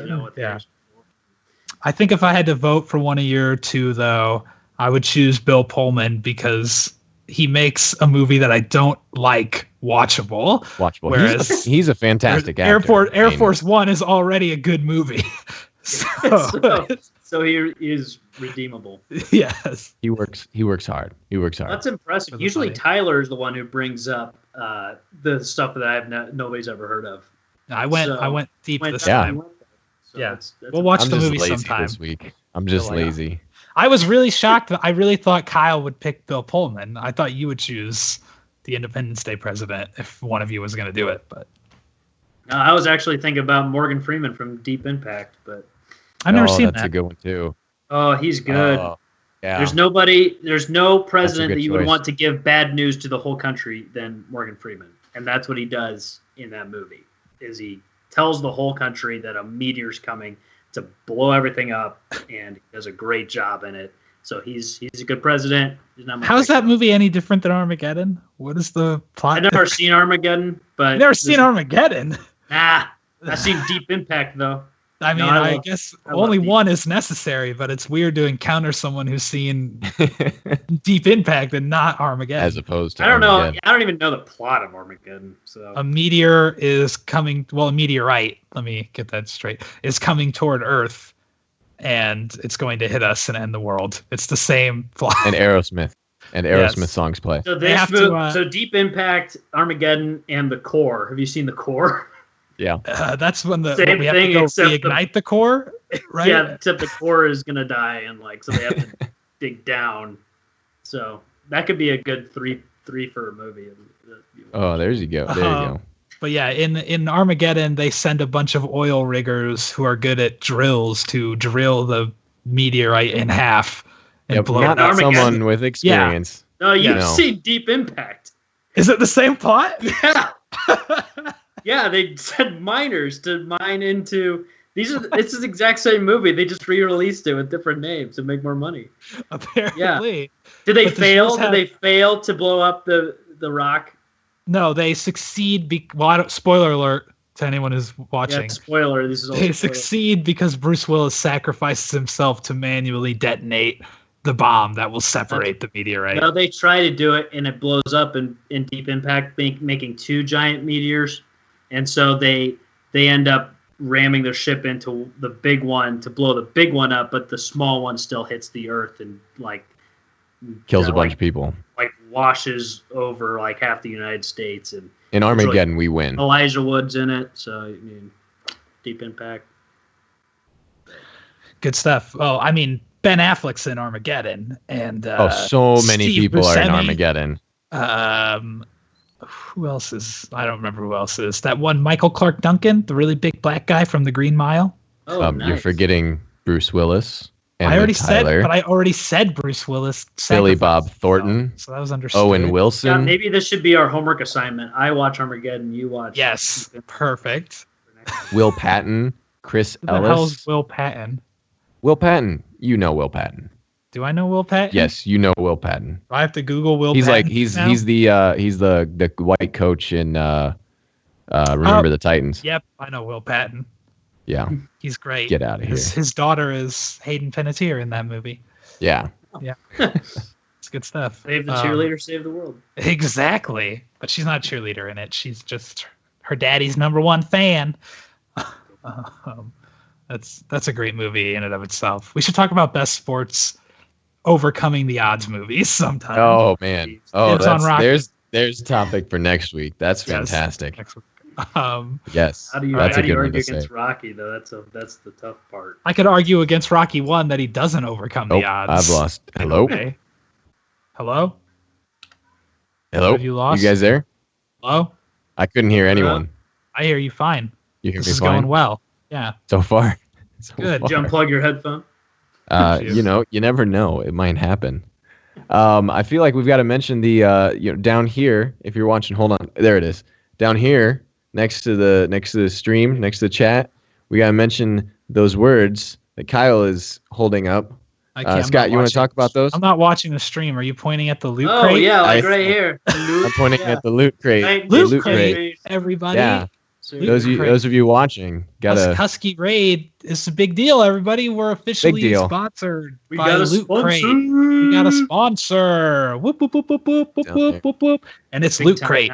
Speaker 1: I think if I had to vote for one of your two, though, I would choose Bill Pullman because he makes a movie that I don't like watchable.
Speaker 2: Whereas he's a fantastic actor.
Speaker 1: Air Force One is already a good movie.
Speaker 3: So he is redeemable.
Speaker 1: Yes.
Speaker 2: He works hard.
Speaker 3: That's impressive. Usually Tyler is the one who brings up the stuff that nobody's ever heard of.
Speaker 1: I went deep this time. That's we'll watch the movie sometime
Speaker 2: this week. I'm just lazy.
Speaker 1: I was really shocked. I really thought Kyle would pick Bill Pullman. I thought you would choose the Independence Day president if one of you was going to do it. But
Speaker 3: no, I was actually thinking about Morgan Freeman from Deep Impact, but
Speaker 1: I've never seen that.
Speaker 2: That's a good one too.
Speaker 3: Oh, he's good. Yeah. There's no president that you would want to give bad news to the whole country than Morgan Freeman, and that's what he does in that movie. Is he tells the whole country that a meteor's coming to blow everything up, and he does a great job in it. So he's a good president.
Speaker 1: How's that movie any different than Armageddon? What is the plot?
Speaker 3: I've never seen Armageddon, but
Speaker 1: Armageddon.
Speaker 3: Nah, I've seen Deep Impact though.
Speaker 1: I mean, I guess only one is necessary, but it's weird to encounter someone who's seen Deep Impact and not Armageddon.
Speaker 2: As opposed to
Speaker 3: I don't even know the plot of Armageddon. So
Speaker 1: a meteor is coming. Well, a meteorite. Let me get that straight. Is coming toward Earth, and it's going to hit us and end the world. It's the same plot.
Speaker 2: And Aerosmith songs play.
Speaker 3: So so Deep Impact, Armageddon, and the Core. Have you seen the Core?
Speaker 2: Yeah,
Speaker 1: that's when we have to go reignite the core, right?
Speaker 3: Yeah, except the core is gonna die, and so they have to dig down. So that could be a good three for a movie.
Speaker 2: Oh, there you go. There you go.
Speaker 1: But yeah, in Armageddon, they send a bunch of oil riggers who are good at drills to drill the meteorite in half and blow it up.
Speaker 2: Not someone with experience.
Speaker 3: Yeah. No, you've seen Deep Impact.
Speaker 1: Is it the same plot?
Speaker 3: Yeah. Yeah, they sent miners to mine into it's the exact same movie. They just re-released it with different names to make more money.
Speaker 1: Apparently.
Speaker 3: Yeah. Did they fail? Did they fail to blow up the rock?
Speaker 1: No, they succeed. Spoiler alert to anyone who's watching.
Speaker 3: Yeah, spoiler.
Speaker 1: They succeed because Bruce Willis sacrifices himself to manually detonate the bomb that will separate the meteorite.
Speaker 3: No, they try to do it, and it blows up in Deep Impact, making two giant meteors. And so they end up ramming their ship into the big one to blow the big one up, but the small one still hits the Earth and
Speaker 2: kills a bunch of people.
Speaker 3: Washes over half the United States. And
Speaker 2: in Armageddon, we win.
Speaker 3: Elijah Wood's in it, so I mean, Deep Impact.
Speaker 1: Good stuff. Oh, I mean, Ben Affleck's in Armageddon, and
Speaker 2: so many
Speaker 1: Steve
Speaker 2: people
Speaker 1: Buscemi,
Speaker 2: are in Armageddon.
Speaker 1: Who else is? I don't remember who else is. That one Michael Clark Duncan, the really big black guy from The Green Mile.
Speaker 3: Oh, nice.
Speaker 2: You're forgetting Bruce Willis.
Speaker 1: I already said Bruce Willis.
Speaker 2: Billy Bob Thornton.
Speaker 1: So that was understood.
Speaker 2: Owen Wilson.
Speaker 3: Yeah, maybe this should be our homework assignment. I watch Armageddon. You watch.
Speaker 1: Yes, perfect.
Speaker 2: Will Patton. Chris Ellis.
Speaker 1: Who the hell's Will Patton?
Speaker 2: Will Patton. You know Will Patton.
Speaker 1: Do I know Will Patton?
Speaker 2: Yes, you know Will Patton.
Speaker 1: Do I have to Google Will Patton?
Speaker 2: He's the white coach in Remember the Titans.
Speaker 1: Yep, I know Will Patton.
Speaker 2: Yeah.
Speaker 1: He's great.
Speaker 2: Get out of here.
Speaker 1: His daughter is Hayden Panettiere in that movie.
Speaker 2: Yeah.
Speaker 1: Yeah. It's good stuff.
Speaker 3: Save the cheerleader, save the world.
Speaker 1: Exactly. But she's not a cheerleader in it. She's just her daddy's #1 fan. That's a great movie in and of itself. We should talk about best sports overcoming the odds movies sometime.
Speaker 2: Oh man. Oh, there's a topic for next week. That's fantastic.
Speaker 1: Yes.
Speaker 2: Yes.
Speaker 3: How do you argue against Rocky though? That's the tough part.
Speaker 1: I could argue against Rocky 1 that he doesn't overcome the odds.
Speaker 2: I've lost. Hello?
Speaker 1: Okay. Hello?
Speaker 2: Hello?
Speaker 1: Have you lost?
Speaker 2: You guys there?
Speaker 1: Hello?
Speaker 2: I couldn't hear anyone.
Speaker 1: I hear you fine.
Speaker 2: You hear me
Speaker 1: This is
Speaker 2: fine?
Speaker 1: going well. Yeah.
Speaker 2: So far.
Speaker 1: Good.
Speaker 3: Did you unplug your headphone?
Speaker 2: You never know. It might happen. I feel like we've got to mention the down here. If you're watching, hold on. There it is. Down here, next to the stream, next to the chat, we got to mention those words that Kyle is holding up. Scott, you want to talk about those?
Speaker 1: I'm not watching the stream. Are you pointing at the loot crate?
Speaker 3: Oh yeah, right here.
Speaker 2: I'm pointing at the loot crate.
Speaker 1: Loot crate. Everybody.
Speaker 2: Yeah. Those of you watching, gotta
Speaker 1: Husky Raid is a big deal. Everybody, we're officially sponsored by Loot Crate. We got a sponsor. Whoop whoop whoop whoop whoop whoop whoop whoop whoop. And it's Loot Crate.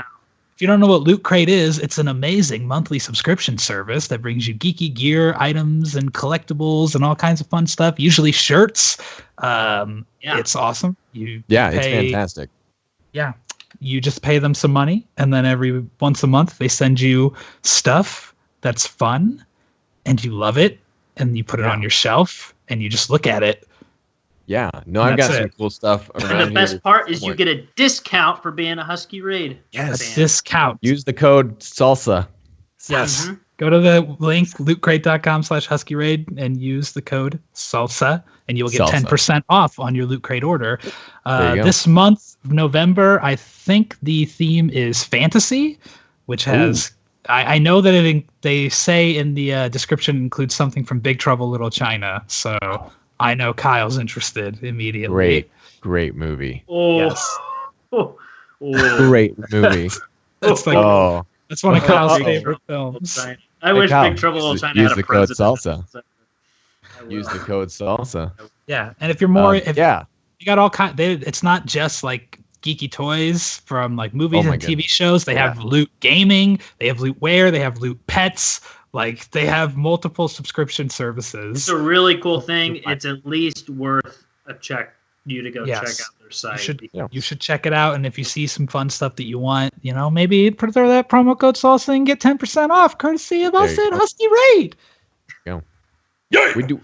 Speaker 1: If you don't know what Loot Crate is, it's an amazing monthly subscription service that brings you geeky gear, items, and collectibles, and all kinds of fun stuff. Usually shirts. It's awesome.
Speaker 2: It's fantastic.
Speaker 1: Yeah. You just pay them some money, and then once a month they send you stuff that's fun, and you love it, and you put it on your shelf, and you just look at it.
Speaker 2: Yeah, no, I've got some cool stuff around here.
Speaker 3: And the best part is you get a discount for being a Husky Raid.
Speaker 2: Yes,
Speaker 1: discount.
Speaker 2: Use the code SALSA.
Speaker 1: Yes. Go to the link, lootcrate.com/Husky Raid, and use the code SALSA, and you'll get 10% off on your Loot Crate order. This month of November, I think the theme is fantasy, which has... I know that they say in the description includes something from Big Trouble Little China, so I know Kyle's interested immediately.
Speaker 2: Great movie.
Speaker 3: Oh.
Speaker 1: Yes.
Speaker 2: Great movie.
Speaker 1: That's one of Kyle's favorite films.
Speaker 3: I wish Big Trouble Little China had a president.
Speaker 2: Use the code SALSA. Use the code SALSA.
Speaker 1: Yeah, and if you're more... you got all kind... It's not just like geeky toys from like movies and TV shows. They have Loot Gaming, they have Loot Wear, they have Loot Pets. Like, they have multiple subscription services.
Speaker 3: It's a really cool thing. It's at least worth a check. You to go check out their site.
Speaker 1: You should check it out, and if you see some fun stuff that you want, maybe throw that promo code SALSA and get 10% off, courtesy of us at Husky Raid.
Speaker 2: Yeah. We do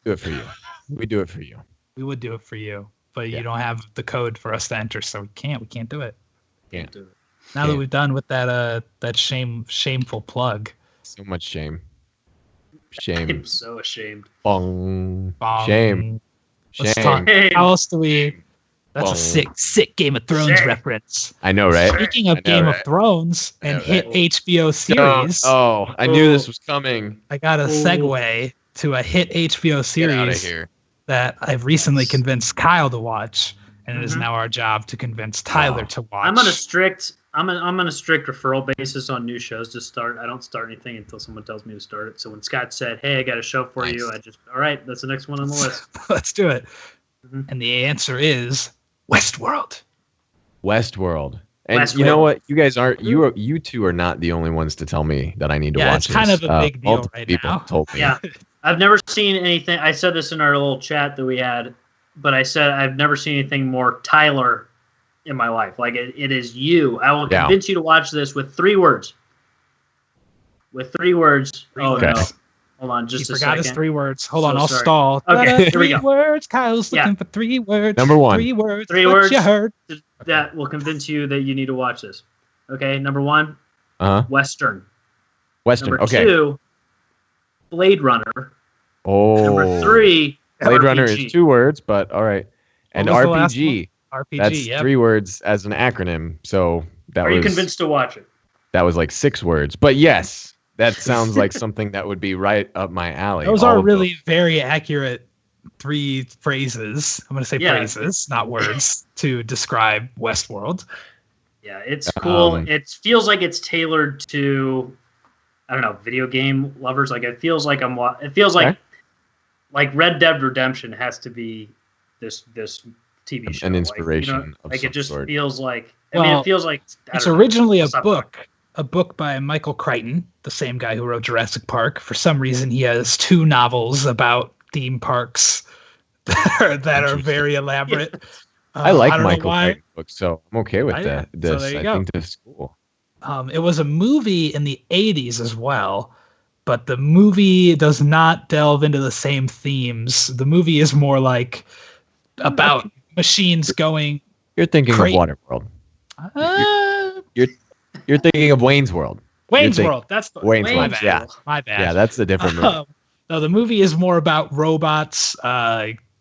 Speaker 2: it for you. We do it for you.
Speaker 1: We would do it for you, but you don't have the code for us to enter, so we can't do it.
Speaker 2: Can't do it.
Speaker 1: Now that we've done with that shameful plug.
Speaker 2: So much shame.
Speaker 3: I'm so ashamed.
Speaker 2: Bong.
Speaker 1: Bong.
Speaker 2: Shame.
Speaker 1: Let's talk. How else do we? That's a sick Game of Thrones reference.
Speaker 2: I know, right?
Speaker 1: Speaking of Game of Thrones and hit HBO series.
Speaker 2: I knew this was coming.
Speaker 1: I got a segue to a hit HBO series that I've recently convinced Kyle to watch, and it is now our job to convince Tyler to watch.
Speaker 3: I'm on a strict referral basis on new shows to start. I don't start anything until someone tells me to start it. So when Scott said, "Hey, I got a show for you," all right, that's the next one on the list.
Speaker 1: Let's do it. And the answer is Westworld.
Speaker 2: And you know what? You guys aren't. You two are not the only ones to tell me that I need to watch this.
Speaker 1: Yeah, it's kind of a big deal right now.
Speaker 2: Told me.
Speaker 3: Yeah, I've never seen anything. I said this in our little chat that we had, but I said I've never seen anything more Tyler in my life. Like it is you. I will convince you to watch this with 3 words. With 3 words. No. Hold on, just a second.
Speaker 1: He forgot his 3 words. Hold on, I'll stall.
Speaker 3: Okay, here we go.
Speaker 1: 3 words. Kyle's looking for 3 words.
Speaker 2: Number 1.
Speaker 1: 3 words.
Speaker 3: 3 words.
Speaker 1: You heard.
Speaker 3: That will convince you that you need to watch this. Okay, number 1. Western. Number 2. Blade Runner. Number 3.
Speaker 2: Blade
Speaker 3: RPG.
Speaker 2: Runner is 2 words, but all right. And RPG.
Speaker 1: RPG.
Speaker 2: That's 3 words as an acronym. So that
Speaker 3: Are you convinced to watch it?
Speaker 2: That was like 6 words, but yes. That sounds like something that would be right up my alley.
Speaker 1: Those are really very accurate 3 phrases. I'm going to say phrases, not words, to describe Westworld.
Speaker 3: Yeah, it's cool. It feels like it's tailored to, I don't know, video game lovers. Like it feels like like Red Dead Redemption has to be this TV show.
Speaker 2: An inspiration
Speaker 3: like,
Speaker 2: of
Speaker 3: like
Speaker 2: some
Speaker 3: it just
Speaker 2: sort.
Speaker 3: feels like.
Speaker 1: Well,
Speaker 3: it feels like
Speaker 1: it's originally a book by Michael Crichton, the same guy who wrote Jurassic Park. For some reason, he has 2 novels about theme parks that are very elaborate.
Speaker 2: I like Michael Crichton books, so I'm okay with that.
Speaker 1: So there you go.
Speaker 2: I think this is cool.
Speaker 1: It was a movie in the 80s as well, but the movie does not delve into the same themes. The movie is more like about machines going.
Speaker 2: You're thinking of Waterworld. You're thinking of Wayne's World.
Speaker 1: Wayne's World. That's the
Speaker 2: Wayne's World.
Speaker 1: Yeah, my bad.
Speaker 2: Yeah, that's a different movie.
Speaker 1: No, the movie is more about robots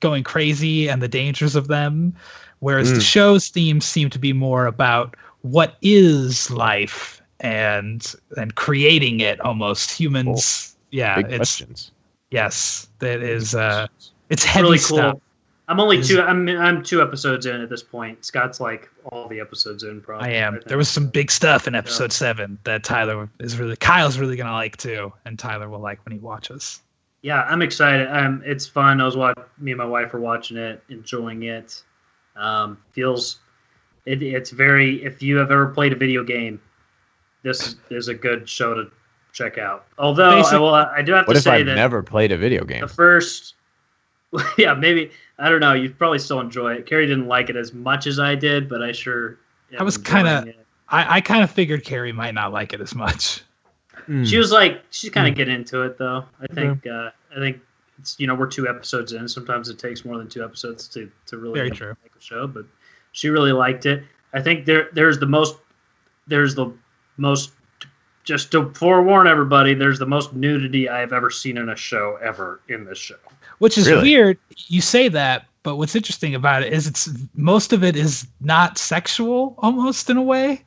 Speaker 1: going crazy and the dangers of them, whereas the show's themes seem to be more about what is life and creating it. Almost humans. Cool. Yeah,
Speaker 2: big questions.
Speaker 1: Yes, that is. It's heavy
Speaker 3: really
Speaker 1: stuff.
Speaker 3: Cool. I'm only two. I'm 2 episodes in at this point. Scott's like all the episodes in. Probably.
Speaker 1: I am. There was some big stuff in episode 7 that Kyle's really gonna like too, and Tyler will like when he watches.
Speaker 3: Yeah, I'm excited. It's fun. Me and my wife are watching it, enjoying it. It's very. If you have ever played a video game, this is a good show to check out. Although I do have to say that.
Speaker 2: What if I've never played a video game?
Speaker 3: The first. Yeah, maybe. I don't know. You'd probably still enjoy it. Carrie didn't like it as much as I did, but I sure.
Speaker 1: I was kind of. I kind of figured Carrie might not like it as much.
Speaker 3: She was like, she's kind of getting into it though. I think it's we're 2 episodes in. Sometimes it takes more than 2 episodes to really make a show, but she really liked it. I think there's the most. Just to forewarn everybody, there's the most nudity I've ever seen in a show ever in this show.
Speaker 1: Which is weird. You say that, but what's interesting about it is most of it is not sexual, almost in a way.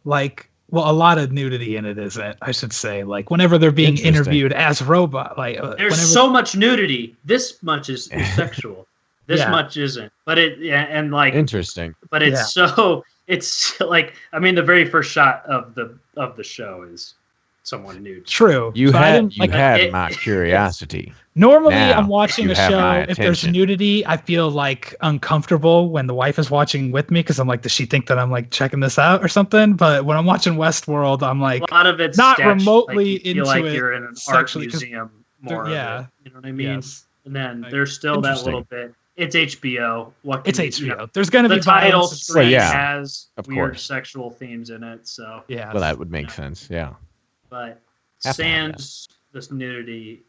Speaker 1: Like, well, a lot of nudity in it isn't. I should say, like whenever they're being interviewed as robot, like
Speaker 3: there's so much nudity. This much is sexual. This much isn't. But and like
Speaker 2: interesting.
Speaker 3: But it's so. It's like the very first shot of the show is someone nude.
Speaker 1: True.
Speaker 2: You had my curiosity.
Speaker 1: Normally, I'm watching a show. If there's nudity, I feel like uncomfortable when the wife is watching with me because I'm like, does she think that I'm like checking this out or something? But when I'm watching Westworld, I'm like,
Speaker 3: a lot of it's
Speaker 1: not
Speaker 3: sketch.
Speaker 1: remotely
Speaker 3: like you
Speaker 1: into
Speaker 3: feel like
Speaker 1: it.
Speaker 3: You're in an art museum more.
Speaker 1: Yeah,
Speaker 3: you know what I mean.
Speaker 1: Yes.
Speaker 3: And then there's still that little bit. It's HBO.
Speaker 1: It's HBO. There's going to be
Speaker 3: the title screen has
Speaker 2: of
Speaker 3: weird
Speaker 2: course.
Speaker 3: sexual themes in it. So
Speaker 1: yeah,
Speaker 2: well, that would make sense. Yeah,
Speaker 3: but sans this nudity,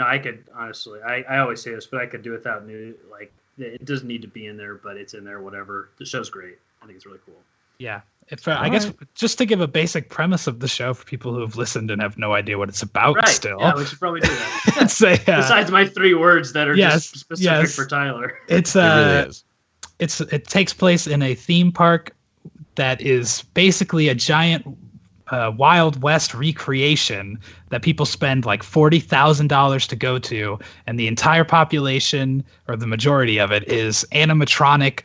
Speaker 3: I could honestly, I always say this, but I could do without nudity. Like it doesn't need to be in there, but it's in there. Whatever. The show's great. I think it's really cool.
Speaker 1: Yeah. I guess just to give a basic premise of the show for people who have listened and have no idea what it's about still.
Speaker 3: Yeah, we should probably do that.
Speaker 1: Besides
Speaker 3: my 3 words that are just specific for Tyler.
Speaker 1: It really is. It takes place in a theme park that is basically a giant Wild West recreation that people spend like $40,000 to go to, and the entire population, or the majority of it, is animatronic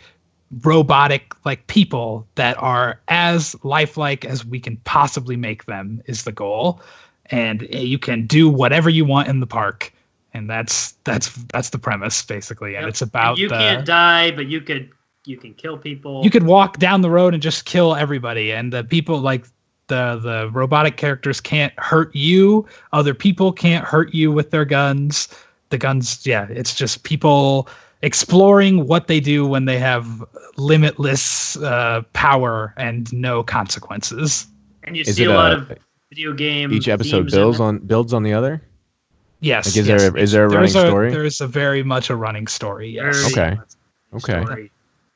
Speaker 1: robotic like people that are as lifelike as we can possibly make them is the goal, and you can do whatever you want in the park, and that's the premise basically. And it's about
Speaker 3: you can't die, but you can kill people.
Speaker 1: You could walk down the road and just kill everybody, and the people like the robotic characters can't hurt you. Other people can't hurt you with their guns. The guns, it's just people exploring what they do when they have limitless power and no consequences.
Speaker 3: And you see a lot of video game.
Speaker 2: Each episode builds on the other.
Speaker 1: Yes.
Speaker 2: Like is there a running story?
Speaker 1: There is a very much a running story. Yes.
Speaker 2: Okay.
Speaker 3: Story.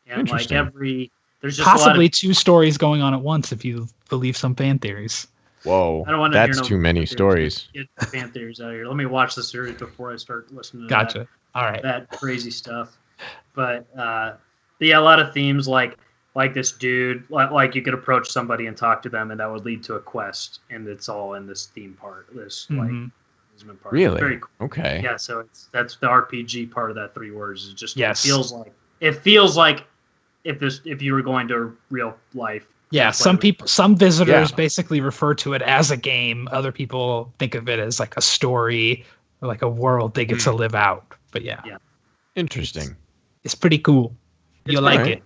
Speaker 3: And like there's just
Speaker 1: possibly 2 stories going on at once if you believe some fan theories.
Speaker 2: Whoa,
Speaker 3: I don't want to
Speaker 2: that's too many stories.
Speaker 3: Get the fan theories out of here. Let me watch the series before I start listening to
Speaker 1: Gotcha. All right.
Speaker 3: That crazy stuff. But a lot of themes like this dude, like you could approach somebody and talk to them, and that would lead to a quest, and it's all in this theme part. This amusement park.
Speaker 2: Really?
Speaker 3: Very cool.
Speaker 2: Okay.
Speaker 3: Yeah. So that's the RPG part of that 3 words. Is just
Speaker 1: yes.
Speaker 3: It feels like if you were going to real life.
Speaker 1: Yeah, some visitors basically refer to it as a game. Other people think of it as like a story or like a world they get to live out. But yeah.
Speaker 2: Interesting.
Speaker 1: It's pretty cool. You like it.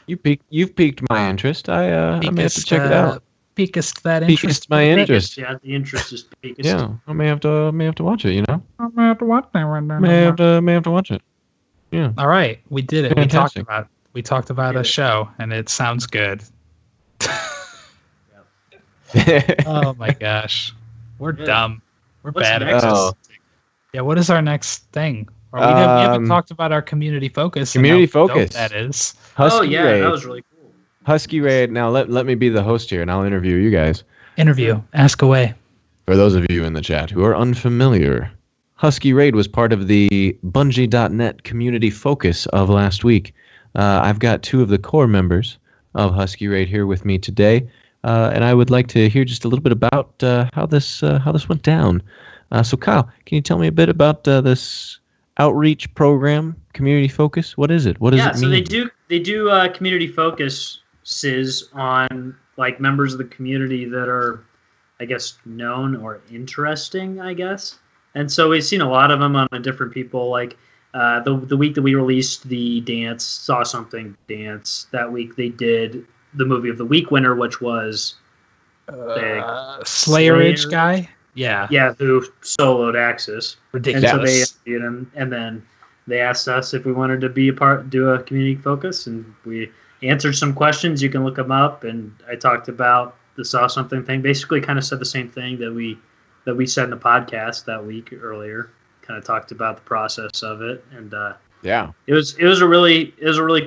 Speaker 2: You've piqued my interest. I may have to check it out.
Speaker 1: Peakest that interest.
Speaker 2: Peakest my interest.
Speaker 3: Yeah, the interest is peakest.
Speaker 2: Yeah, I may have to watch it. You know.
Speaker 1: I may have to watch that one.
Speaker 2: May have to watch it. Yeah.
Speaker 1: All right, we did it.
Speaker 2: Fantastic.
Speaker 1: We talked about a show, and it sounds good. Oh my gosh, we're dumb. We're bad at this. Yeah, what is our next thing? We haven't talked about our community focus.
Speaker 2: Community focus.
Speaker 1: That is.
Speaker 2: Husky Raid.
Speaker 3: That was really cool.
Speaker 2: Husky Raid. Now let me be the host here, and I'll interview you guys.
Speaker 1: Ask away.
Speaker 2: For those of you in the chat who are unfamiliar, Husky Raid was part of the Bungie.net community focus of last week. I've got two of the core members of Husky Raid here with me today, and I would like to hear just a little bit about how this went down. So Kyle, can you tell me a bit about this outreach program, community focus? What is it? What does it mean?
Speaker 3: So they do community focuses on like members of the community that are, I guess, known or interesting, I guess. And so we've seen a lot of them on different people. Like the week that we released the dance, Saw Something dance, that week they did the movie of the week winner, which was
Speaker 1: Slayerage guy. Yeah.
Speaker 3: Yeah, who soloed Axis.
Speaker 1: Ridiculous.
Speaker 3: And so they interviewed him, and then they asked us if we wanted to do a community focus, and we answered some questions. You can look them up, and I talked about the Saw Something thing. Basically, kind of said the same thing that we said in the podcast that week earlier. Kind of talked about the process of it, and it was a really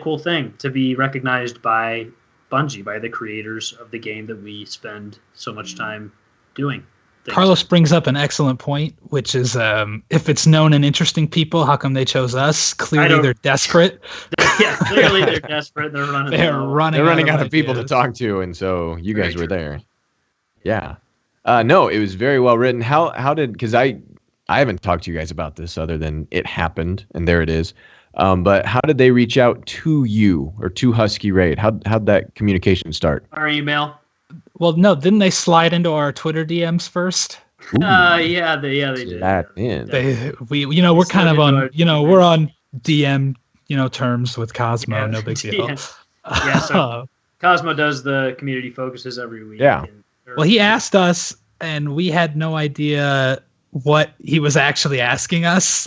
Speaker 3: cool thing to be recognized by Bungie, by the creators of the game that we spend so much time doing.
Speaker 1: Carlos brings up an excellent point, which is if it's known and interesting people, how come they chose us? Clearly, they're desperate.
Speaker 3: Yeah, clearly they're desperate. They're
Speaker 1: running
Speaker 2: out of people to talk to, and so you guys were there. Yeah. No, it was very well written. How did, because I haven't talked to you guys about this other than it happened, and there it is. But how did they reach out to you or to Husky Raid? How'd that communication start?
Speaker 3: Our email.
Speaker 1: Well, no, didn't they slide into our Twitter DMs first?
Speaker 3: Yeah, they did.
Speaker 1: We're kind of on, we're on DM, terms with Cosmo. No big deal.
Speaker 3: Yeah, so Cosmo does the community focuses every week.
Speaker 2: Yeah.
Speaker 1: Well, he asked us, and we had no idea what he was actually asking us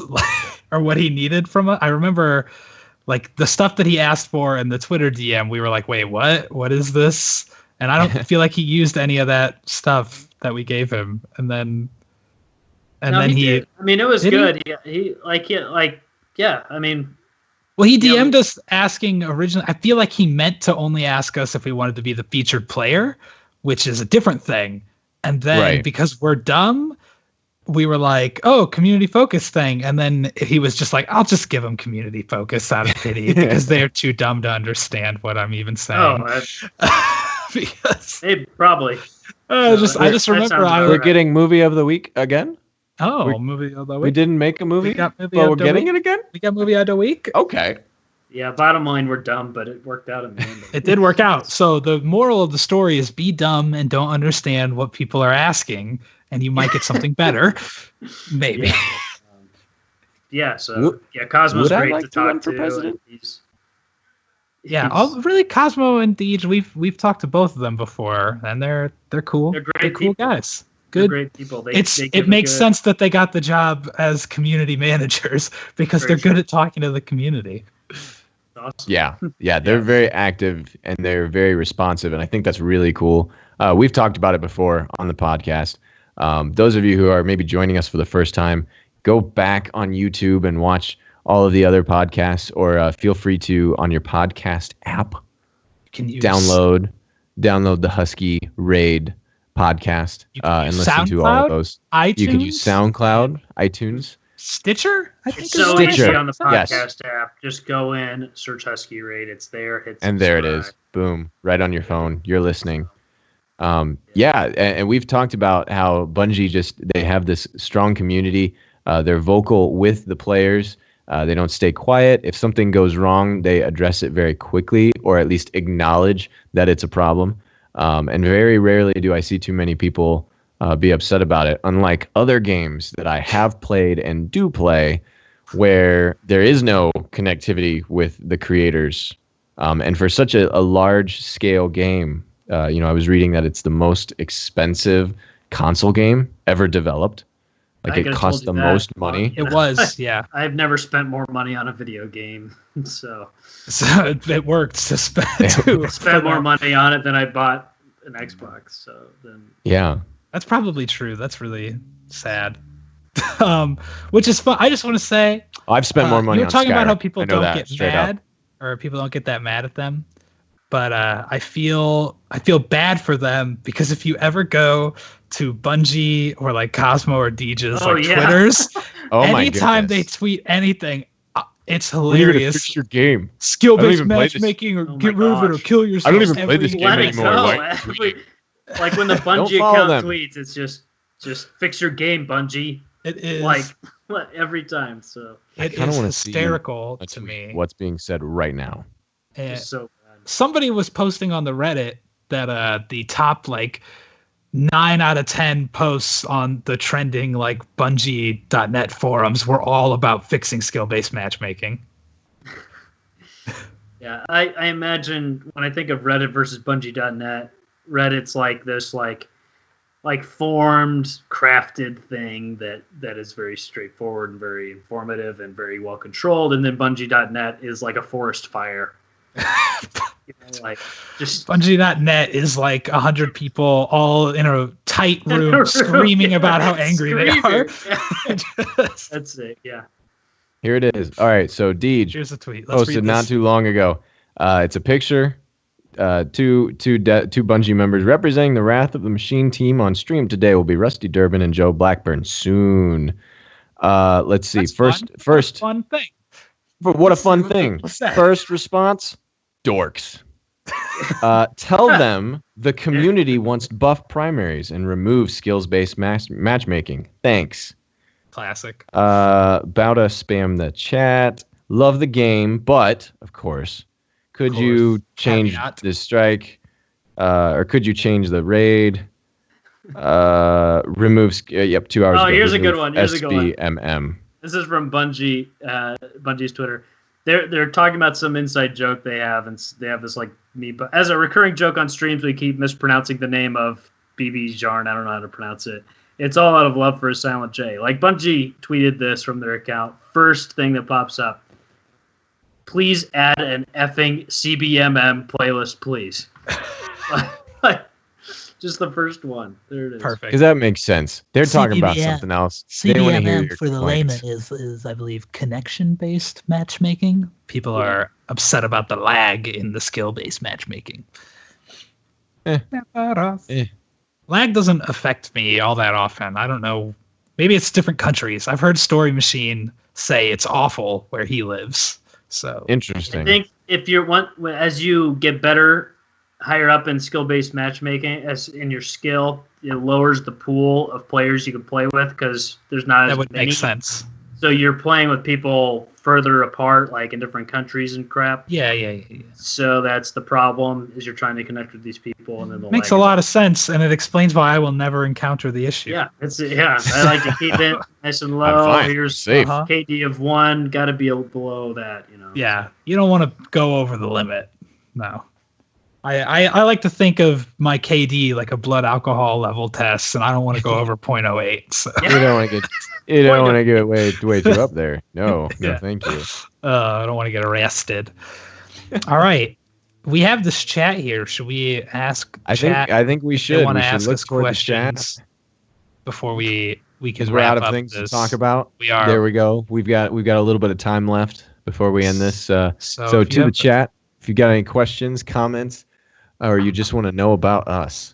Speaker 1: or what he needed from us. I remember, like, the stuff that he asked for in the Twitter DM, we were like, wait, what? What is this? And I don't feel like he used any of that stuff that we gave him. And then he
Speaker 3: did. I mean, it was good. He
Speaker 1: DM'd us asking originally. I feel like he meant to only ask us if we wanted to be the featured player, which is a different thing. And then because we're dumb, we were like, oh, community focus thing. And then he was just like, I'll just give them community focus out of pity because they're too dumb to understand what I'm even saying. Because
Speaker 3: probably.
Speaker 1: I just remember
Speaker 2: we're getting movie of the week again.
Speaker 1: Movie of the week.
Speaker 2: We didn't make a movie,
Speaker 1: but
Speaker 2: we're getting it again.
Speaker 1: We got movie of the week.
Speaker 2: Okay.
Speaker 3: Yeah, bottom line, we're dumb, but it worked out in the end.
Speaker 1: It did work out. So the moral of the story is be dumb and don't understand what people are asking, and you might get something better. Maybe.
Speaker 3: Cosmo's great
Speaker 2: like
Speaker 3: to talk
Speaker 2: for president?
Speaker 1: Cosmo and Deej, we've talked to both of them before, and they're cool. They're cool guys. Good.
Speaker 3: They're great people.
Speaker 1: It makes sense that they got the job as community managers because they're good at talking to the community.
Speaker 3: Awesome.
Speaker 2: Yeah, they're very active and they're very responsive, and I think that's really cool. We've talked about it before on the podcast. Those of you who are maybe joining us for the first time, go back on YouTube and watch all of the other podcasts, or feel free to, on your podcast app, download the Husky Raid podcast and listen
Speaker 1: SoundCloud,
Speaker 2: to all of those.
Speaker 1: iTunes?
Speaker 2: You can use SoundCloud, iTunes.
Speaker 3: Stitcher,
Speaker 1: I think
Speaker 3: it's so easy
Speaker 2: Stitcher.
Speaker 3: on the podcast app. Just go in, search Husky Raid. It's there.
Speaker 2: And there it is. Boom. Right on your phone. You're listening. And we've talked about how Bungie they have this strong community. They're vocal with the players. They don't stay quiet. If something goes wrong, they address it very quickly, or at least acknowledge that it's a problem. And very rarely do I see too many people be upset about it. Unlike other games that I have played and do play, where there is no connectivity with the creators. And for such a large scale game, I was reading that it's the most expensive console game ever developed. Like it cost the most money.
Speaker 1: It was, yeah.
Speaker 3: I've never spent more money on a video game, so
Speaker 1: it worked to
Speaker 3: spend more money on it than I bought an Xbox. So then,
Speaker 2: yeah,
Speaker 1: that's probably true. That's really sad. Which is fun. I just want to say,
Speaker 2: I've spent more money.
Speaker 1: You were talking about how people don't get
Speaker 2: mad,
Speaker 1: or people don't get that mad at them. But I feel bad for them because if you ever go to Bungie or like Cosmo or Deej's Twitters, anytime they tweet anything, it's hilarious.
Speaker 2: Fix your game.
Speaker 1: Skill-based matchmaking or get rid of it or kill yourself.
Speaker 2: I don't even play this game anymore.
Speaker 3: Like when the Bungie account tweets, it's just fix your game, Bungie.
Speaker 1: It is
Speaker 3: like every time. So
Speaker 1: it is hysterical to me.
Speaker 2: What's being said right now?
Speaker 3: So
Speaker 1: somebody was posting on the Reddit that the top like 9 out of 10 posts on the trending like Bungie.net forums were all about fixing skill-based matchmaking.
Speaker 3: Yeah, I imagine when I think of Reddit versus Bungie.net, Reddit's like this like formed, crafted thing that is very straightforward and very informative and very well controlled, and then Bungie.net is like a forest fire. Like just
Speaker 1: Bungie.net is like 100 people all in a tight room screaming about how angry they are.
Speaker 3: That's it. Yeah.
Speaker 2: Here it is. All right. So Deej
Speaker 1: here's a tweet.
Speaker 2: Posted not too long ago. It's a picture. Two Bungie members representing the Wrath of the Machine team on stream today will be Rusty Durbin and Joe Blackburn soon. Let's see.
Speaker 1: That's
Speaker 2: first
Speaker 1: fun thing.
Speaker 2: What a fun thing. First response. Dorks. Tell them the community wants buff primaries and remove skills-based matchmaking. Thanks.
Speaker 1: Classic.
Speaker 2: Bauta spam the chat. Love the game, but of course, could you change the strike? Or could you change the raid? Remove. 2 hours.
Speaker 3: Oh, here's a good one.
Speaker 2: SBMM.
Speaker 3: This is from Bungie. Bungie's Twitter. They're talking about some inside joke they have, and they have this like me. But as a recurring joke on streams, we keep mispronouncing the name of BB Jarn. I don't know how to pronounce it. It's all out of love for a silent J. Like Bungie tweeted this from their account. First thing that pops up. Please add an effing CBMM playlist, please. Just the first one. There it is.
Speaker 1: Perfect.
Speaker 2: Because that makes sense. They're talking about something else.
Speaker 4: CBMM for the layman is, I believe, connection-based matchmaking.
Speaker 1: People are upset about the lag in the skill-based matchmaking. Lag doesn't affect me all that often. I don't know. Maybe it's different countries. I've heard Story Machine say it's awful where he lives. So
Speaker 2: interesting.
Speaker 3: I think if as you get better, higher up in skill-based matchmaking, as in your skill, it lowers the pool of players you can play with because there's not as many. That would
Speaker 1: make sense.
Speaker 3: So you're playing with people further apart, like in different countries and crap.
Speaker 1: Yeah.
Speaker 3: So that's the problem, is you're trying to connect with these people, and then the
Speaker 1: makes a lot of sense, and it explains why I will never encounter the issue.
Speaker 3: Yeah, I like to keep it nice and low. Here's
Speaker 2: safe.
Speaker 3: KD of 1, got to be below that,
Speaker 1: Yeah, you don't want to go over the limit. No. I like to think of my KD like a blood alcohol level test, and I don't want to go over 0.08. So.
Speaker 2: You don't want to get way too up there. No, thank you.
Speaker 1: I don't want to get arrested. All right, we have this chat here. Should we ask?
Speaker 2: I think we should.
Speaker 1: Want to
Speaker 2: ask
Speaker 1: us questions before we can.
Speaker 2: We're out of things to talk about.
Speaker 1: We are.
Speaker 2: There we go. We've got a little bit of time left before we end this. So to the chat, if you got any questions, comments, or you just want to know about us.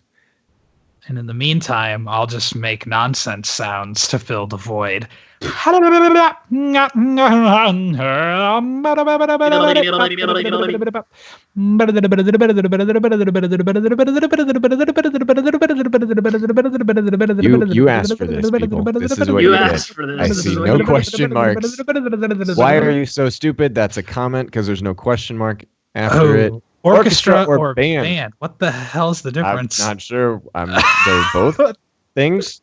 Speaker 1: And in the meantime, I'll just make nonsense sounds to fill the void.
Speaker 2: You asked for this, people. This is what you asked for. This. I see no question marks. Why are you so stupid? That's a comment because there's no question mark after it.
Speaker 1: Orchestra or band. What the hell's the difference?
Speaker 2: I'm not sure. They're both things.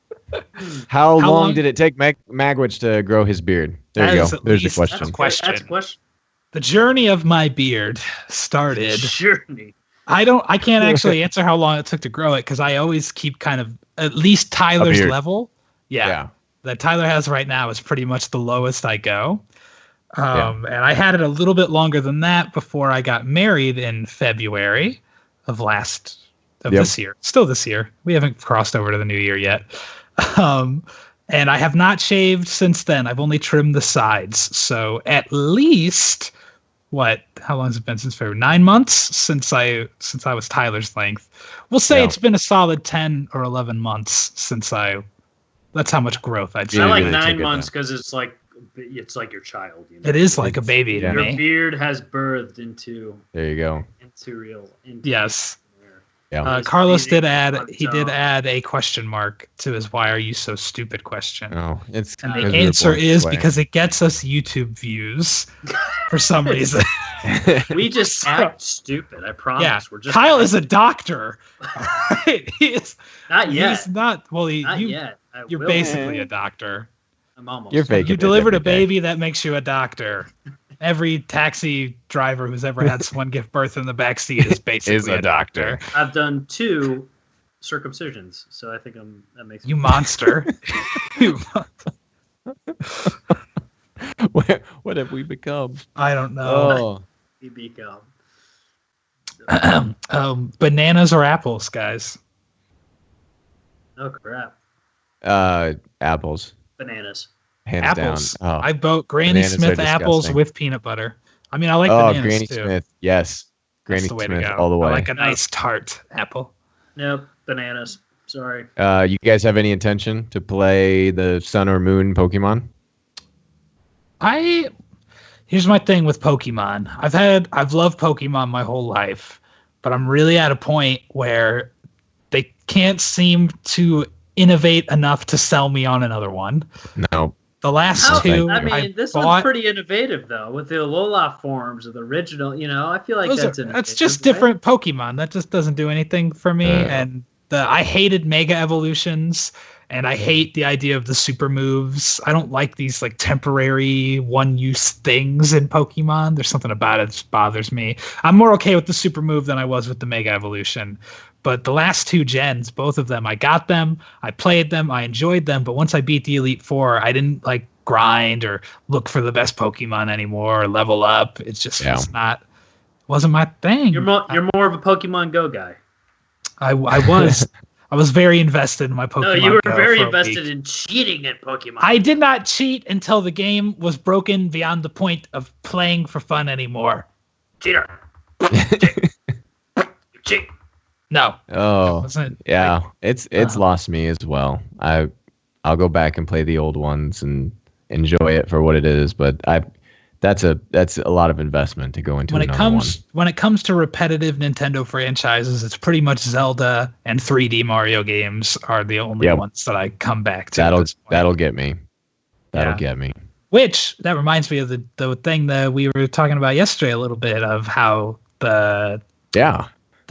Speaker 2: How long did it take Magwitch to grow his beard? There you go. There's the question.
Speaker 3: That's a question.
Speaker 1: The journey of my beard started.
Speaker 3: Journey.
Speaker 1: I can't actually answer how long it took to grow it because I always keep kind of at least Tyler's level. Yeah. That Tyler has right now is pretty much the lowest I go. And I had it a little bit longer than that before I got married in February of this year. Still this year. We haven't crossed over to the new year yet. And I have not shaved since then. I've only trimmed the sides. So at least how long has it been since February? 9 months since I was Tyler's length. We'll say it's been a solid 10 or 11 months since that's how much growth I'd say.
Speaker 3: I like 9 months because it's like your child. You know?
Speaker 1: It is like a baby to me.
Speaker 3: Your beard has birthed into.
Speaker 2: There you go.
Speaker 3: Into real.
Speaker 1: Yes.
Speaker 2: Yeah.
Speaker 1: Carlos did add a question mark to his "Why are you so stupid?" question.
Speaker 2: Oh,
Speaker 1: and the answer is because it gets us YouTube views for some reason.
Speaker 3: We just act stupid. I promise.
Speaker 1: Yeah.
Speaker 3: We're just
Speaker 1: Kyle is a doctor. He is
Speaker 3: not yet.
Speaker 1: He's not. Well,
Speaker 3: not yet.
Speaker 1: You're basically a doctor.
Speaker 3: I'm almost.
Speaker 2: You're fake.
Speaker 1: You delivered a baby that makes you a doctor. Every taxi driver who's ever had someone give birth in the backseat is basically a doctor.
Speaker 3: I've done 2 circumcisions, so I think that makes
Speaker 1: you monster.
Speaker 2: What have we become?
Speaker 1: I don't know.
Speaker 3: We become
Speaker 1: bananas or apples, guys.
Speaker 3: Oh crap!
Speaker 2: Apples.
Speaker 3: Bananas.
Speaker 2: Hands
Speaker 1: apples.
Speaker 2: Down. Oh.
Speaker 1: I vote Granny Smith apples with peanut butter. I mean, I like bananas
Speaker 2: Granny
Speaker 1: too.
Speaker 2: Smith. Yes. Granny Smith all the way.
Speaker 1: I like a nice tart apple.
Speaker 3: Nope, bananas. Sorry.
Speaker 2: You guys have any intention to play the Sun or Moon Pokemon?
Speaker 1: Here's my thing with Pokemon. I've loved Pokemon my whole life, but I'm really at a point where they can't seem to innovate enough to sell me on another one.
Speaker 2: No.
Speaker 1: The last 2.
Speaker 3: I mean, this one's pretty innovative though, with the Alola forms of the original. You know, I feel like
Speaker 1: that's just different Pokemon. That just doesn't do anything for me. And I hated Mega Evolutions, and I hate the idea of the super moves. I don't like these like temporary one-use things in Pokemon. There's something about it that bothers me. I'm more okay with the super move than I was with the Mega Evolution. But the last 2 gens, both of them, I got them, I played them, I enjoyed them. But once I beat the Elite Four, I didn't like grind or look for the best Pokemon anymore or level up. It's just wasn't my thing.
Speaker 3: You're more of a Pokemon Go guy.
Speaker 1: I was very invested in my Pokemon Go.
Speaker 3: No, you were very invested in cheating at Pokemon.
Speaker 1: I did not cheat until the game was broken beyond the point of playing for fun anymore.
Speaker 3: Cheater. Cheat.
Speaker 1: No.
Speaker 2: Oh, yeah. It's lost me as well. I'll go back and play the old ones and enjoy it for what it is, but that's a lot of investment to go into. When
Speaker 1: it comes to repetitive Nintendo franchises, it's pretty much Zelda and 3D Mario games are the only ones that I come back to.
Speaker 2: That'll get me. That'll get me.
Speaker 1: Which that reminds me of the thing that we were talking about yesterday a little bit of how the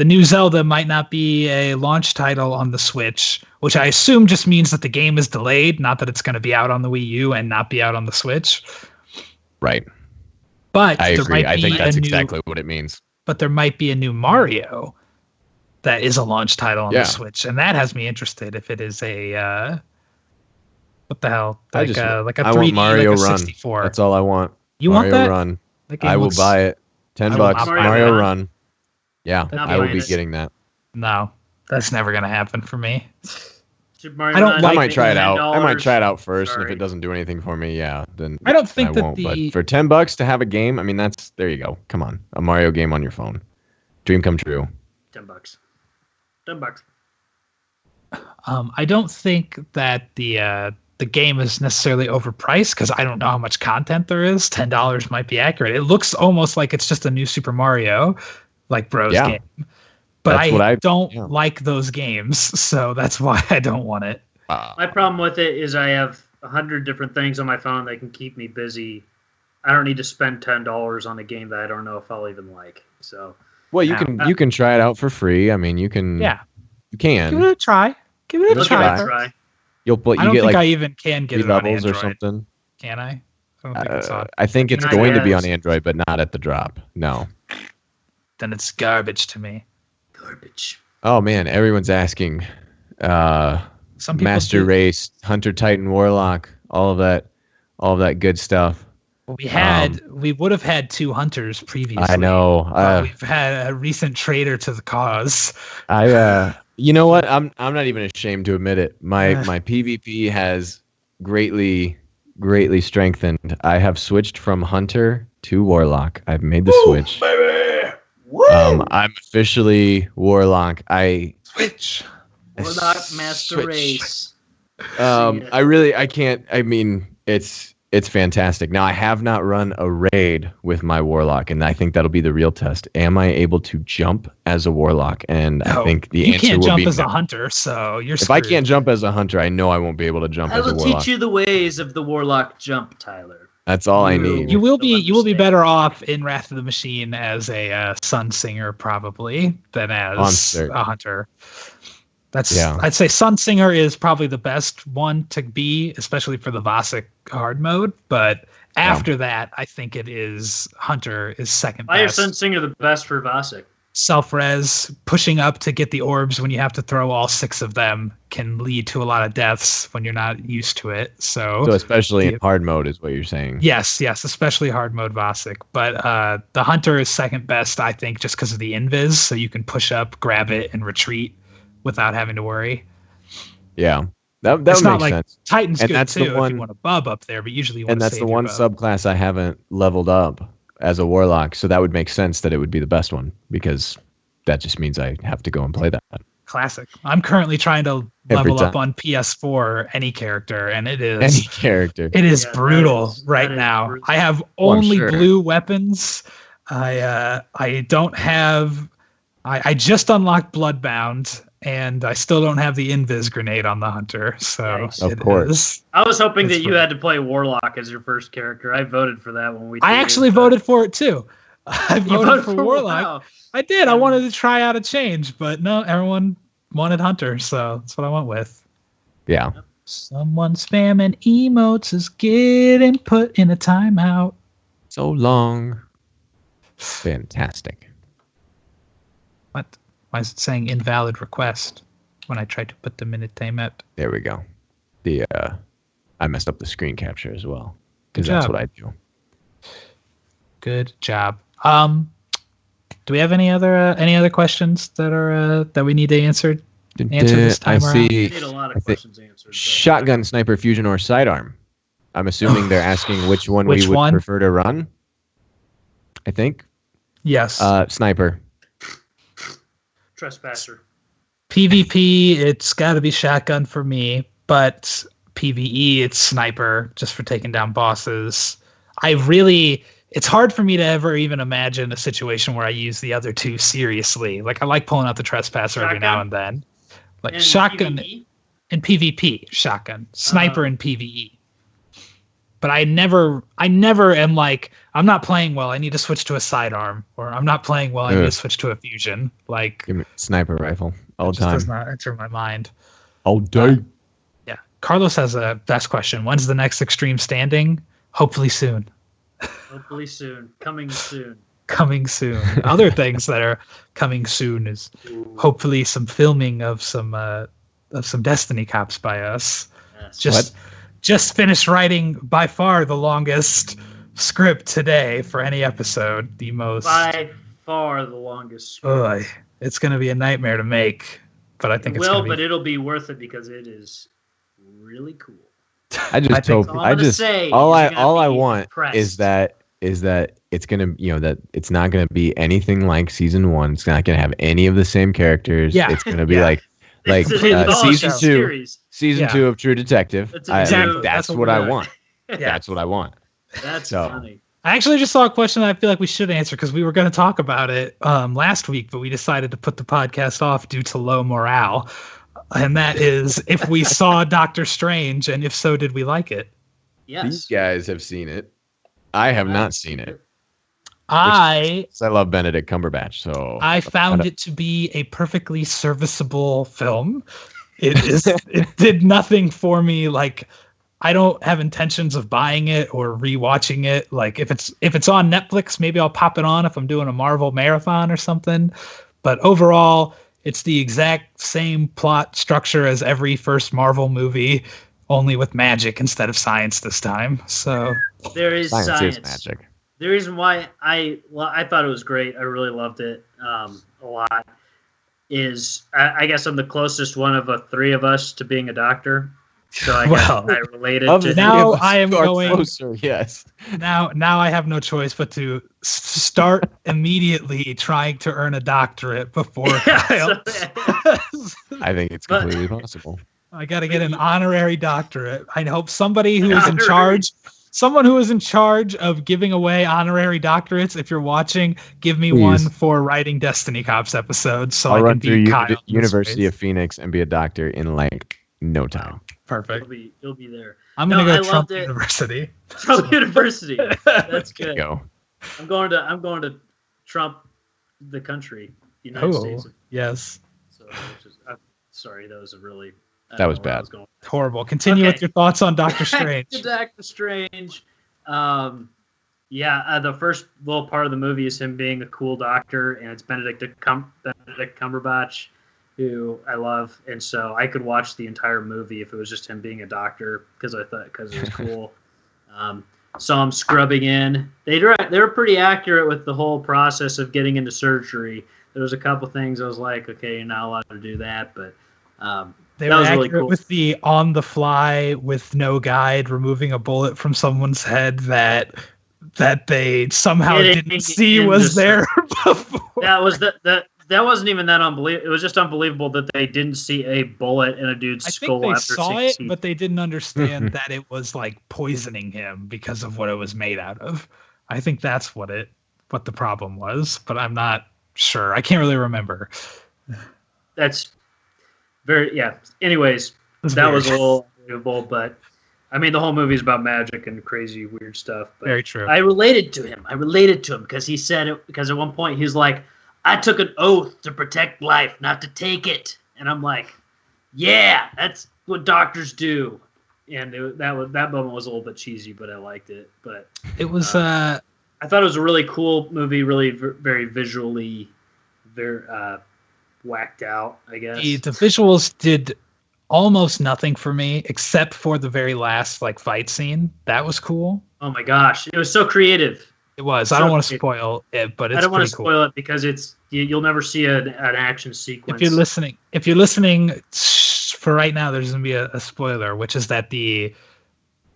Speaker 1: new Zelda might not be a launch title on the Switch, which I assume just means that the game is delayed, not that it's going to be out on the Wii U and not be out on the Switch.
Speaker 2: Right.
Speaker 1: But
Speaker 2: I agree. I think that's exactly what it means.
Speaker 1: But there might be a new Mario that is a launch title on the Switch, and that has me interested if it is a what the hell? Like a 3D,
Speaker 2: I want Mario
Speaker 1: like a
Speaker 2: Run.
Speaker 1: 64.
Speaker 2: That's all I want.
Speaker 1: You
Speaker 2: Mario
Speaker 1: want that?
Speaker 2: Run. I will buy it. $10. Mario Run. Yeah, I will be getting that.
Speaker 1: No, that's never gonna happen for me.
Speaker 2: I might try it out. I might try it out first, and if it doesn't do anything for me, then
Speaker 1: I don't think
Speaker 2: I won't. But for $10 to have a game, I mean, there you go. Come on, a Mario game on your phone, dream come true.
Speaker 3: $10.
Speaker 1: I don't think that the game is necessarily overpriced because I don't know how much content there is. $10 might be accurate. It looks almost like it's just a new Super Mario, like Bros game. But I don't like those games, so that's why I don't want it.
Speaker 3: My problem with it is I have 100 different things on my phone that can keep me busy. I don't need to spend $10 on a game that I don't know if I'll even like. So,
Speaker 2: well, you can try it out for free. I mean, you can.
Speaker 1: Yeah.
Speaker 2: You can
Speaker 1: give it a try. Give it a try.
Speaker 2: You
Speaker 1: don't
Speaker 2: get
Speaker 1: think
Speaker 2: like
Speaker 1: I even can get
Speaker 2: 3
Speaker 1: it on
Speaker 2: levels
Speaker 1: Android.
Speaker 2: or something.
Speaker 1: Can I? I don't think it's on.
Speaker 2: I think it's
Speaker 3: Not
Speaker 2: going to
Speaker 3: yet.
Speaker 2: be on Android, but not at the drop. No.
Speaker 1: Then it's garbage to me.
Speaker 3: Garbage.
Speaker 2: Oh man, everyone's asking.
Speaker 1: Some people
Speaker 2: Master
Speaker 1: do.
Speaker 2: Race, Hunter, Titan, Warlock, all of that good stuff.
Speaker 1: We would have had 2 hunters previously.
Speaker 2: I know.
Speaker 1: We've had a recent traitor to the cause.
Speaker 2: You know what? I'm not even ashamed to admit it. My PvP has greatly strengthened. I have switched from Hunter to Warlock. I've made the switch.
Speaker 3: Baby. Woo!
Speaker 2: I'm officially Warlock.
Speaker 1: Switch.
Speaker 3: Warlock Master Race.
Speaker 2: I can't. I mean, it's fantastic. Now I have not run a raid with my Warlock, and I think that'll be the real test. Am I able to jump as a Warlock? And I think the answer will be
Speaker 1: you can't jump as
Speaker 2: no.
Speaker 1: a hunter, so you're
Speaker 2: If
Speaker 1: screwed.
Speaker 2: I can't jump as a hunter, I know I won't be able to jump
Speaker 3: I
Speaker 2: as a
Speaker 3: will
Speaker 2: Warlock.
Speaker 3: teach you the ways of the Warlock jump, Tyler.
Speaker 2: That's all I need.
Speaker 1: You will be better off in Wrath of the Machine as a Sun Singer probably than as a hunter. I'd say Sun Singer is probably the best one to be, especially for the Vasic hard mode. But after that, I think it is Hunter is second
Speaker 3: Why is
Speaker 1: best.
Speaker 3: Sun Singer the best for Vasic?
Speaker 1: Self-res, pushing up to get the orbs when you have to throw all 6 of them can lead to a lot of deaths when you're not used to it. So
Speaker 2: especially in hard mode is what you're saying.
Speaker 1: Yes, especially hard mode Vasic. But the Hunter is second best, I think, just because of the invis, so you can push up, grab it, and retreat without having to worry.
Speaker 2: Yeah, that
Speaker 1: it's not
Speaker 2: makes
Speaker 1: like
Speaker 2: sense.
Speaker 1: Titan's
Speaker 2: And
Speaker 1: good
Speaker 2: that's
Speaker 1: too
Speaker 2: the one,
Speaker 1: if you want a bub up there, but usually you want
Speaker 2: and that's the one subclass I haven't leveled up as a Warlock, so that would make sense that it would be the best one, because that just means I have to go and play that.
Speaker 1: Classic. I'm currently trying to level up on PS4 any character, and it is brutal right now. Brutal. I have only blue weapons. I don't have. I just unlocked Bloodbound, and I still don't have the Invis grenade on the Hunter. So
Speaker 2: of course,
Speaker 3: I was hoping that you had to play Warlock as your first character. I voted for that when we.
Speaker 1: I actually voted for it too. I voted for Warlock. Wow. I did. I wanted to try out a change, but no, everyone wanted Hunter, so that's what I went with.
Speaker 2: Yeah.
Speaker 1: Someone spamming emotes is getting put in a timeout.
Speaker 2: So long. Fantastic.
Speaker 1: What? Why is it saying invalid request when I tried to put them in a timeout?
Speaker 2: There we go. I messed up the screen capture as well, because that's what I do.
Speaker 1: Good job. Do we have any other questions that we need to answer this time around?
Speaker 2: I need a lot of questions answered. Shotgun, sniper, fusion, or sidearm. I'm assuming they're asking which one we would prefer to run. I think.
Speaker 1: Yes.
Speaker 2: Sniper.
Speaker 3: Trespasser.
Speaker 1: PvP, it's got to be shotgun for me, but PvE, it's sniper, just for taking down bosses. It's hard for me to ever even imagine a situation where I use the other two seriously. Like, I like pulling out the Trespasser every now and then. Like, and shotgun PvE? In PvP, shotgun. Sniper in PvE. But I never am like, I'm not playing well, I need to switch to a sidearm. Or I'm not playing well, I need to switch to a fusion. Like,
Speaker 2: give me sniper rifle all the time.
Speaker 1: Does not enter my mind.
Speaker 2: All day.
Speaker 1: Yeah. Carlos has a best question. When's the next Extreme Standing? Hopefully soon.
Speaker 3: Hopefully soon. Coming soon.
Speaker 1: Coming soon. Other things that are coming soon is hopefully some filming of some Destiny cops by us. Yes. Just finished writing by far the longest script today for any episode.
Speaker 3: By far the longest script.
Speaker 1: It's going to be a nightmare to make, but I think
Speaker 3: but it'll be worth it because it is really cool.
Speaker 2: I just hope. All I want is that it's gonna, that it's not gonna be anything like season 1. It's not gonna have any of the same characters.
Speaker 1: Yeah.
Speaker 2: It's gonna be like season 2 of True Detective. That's what I want. That's what I want.
Speaker 3: That's funny.
Speaker 1: I actually just saw a question that I feel like we should answer because we were going to talk about it last week, but we decided to put the podcast off due to low morale. And that is if we saw Doctor Strange, and if so, did we like it?
Speaker 3: Yes.
Speaker 2: These guys have seen it. I have not seen it.
Speaker 1: I
Speaker 2: love Benedict Cumberbatch, so
Speaker 1: I found it to be a perfectly serviceable film. It did nothing for me. Like, I don't have intentions of buying it or rewatching it. Like, if it's on Netflix, maybe I'll pop it on if I'm doing a Marvel marathon or something. But overall, it's the exact same plot structure as every first Marvel movie, only with magic instead of science this time. So
Speaker 5: there is science.
Speaker 2: Is magic.
Speaker 5: The reason why I thought it was great, I really loved it a lot, is I guess I'm the closest one of the three of us to being a doctor. So I related to
Speaker 1: now. I am going
Speaker 2: closer. Yes.
Speaker 1: Now I have no choice but to start immediately trying to earn a doctorate before Kyle.
Speaker 2: I think it's completely possible.
Speaker 1: I got to get an honorary doctorate. I hope somebody who is in charge. Someone who is in charge of giving away honorary doctorates, if you're watching, give me one for writing Destiny Cops episodes so
Speaker 2: I'll
Speaker 1: I
Speaker 2: run
Speaker 1: can
Speaker 2: through
Speaker 1: be Kyle.
Speaker 2: University of Phoenix and be a doctor in like no time.
Speaker 1: Perfect.
Speaker 5: It'll be there.
Speaker 1: I'm gonna go Trump University.
Speaker 5: Trump University. That's good.
Speaker 2: Go.
Speaker 5: I'm going to Trump the country, United States.
Speaker 1: Yes.
Speaker 5: So sorry, that was a really.
Speaker 2: That was bad.
Speaker 1: Horrible. Continue with your thoughts on Doctor Strange.
Speaker 5: Doctor Strange. The first little part of the movie is him being a cool doctor, and it's Benedict Cumberbatch, who I love, and so I could watch the entire movie if it was just him being a doctor because it was cool. Saw him scrubbing in. They were pretty accurate with the whole process of getting into surgery. There was a couple things I was like, okay, you're not allowed to do that, but.
Speaker 1: They were accurate really cool. With the on the fly, with no guide, removing a bullet from someone's head that they somehow didn't see was there before.
Speaker 5: That wasn't even that unbelievable. It was just unbelievable that they didn't see a bullet in a dude's skull.
Speaker 1: I think they saw it, but they didn't understand that it was like poisoning him because of what it was made out of. I think that's what the problem was, but I'm not sure. I can't really remember.
Speaker 5: That's. Anyways, that was a little unbelievable, but I mean, the whole movie is about magic and crazy, weird stuff. But
Speaker 1: very true.
Speaker 5: I related to him because he said it. Because at one point he's like, "I took an oath to protect life, not to take it," and I'm like, "Yeah, that's what doctors do." And that moment was a little bit cheesy, but I liked it. But
Speaker 1: it was.
Speaker 5: I thought it was a really cool movie, really very visually, very. Whacked out, I guess.
Speaker 1: The visuals did almost nothing for me except for the very last fight scene. That was cool.
Speaker 5: Oh my gosh, it was so creative.
Speaker 1: It was. I don't want to spoil it, but it's
Speaker 5: I don't want to
Speaker 1: cool.
Speaker 5: spoil it because you'll never see an action sequence.
Speaker 1: If you're listening for right now, there's gonna be a spoiler, which is that the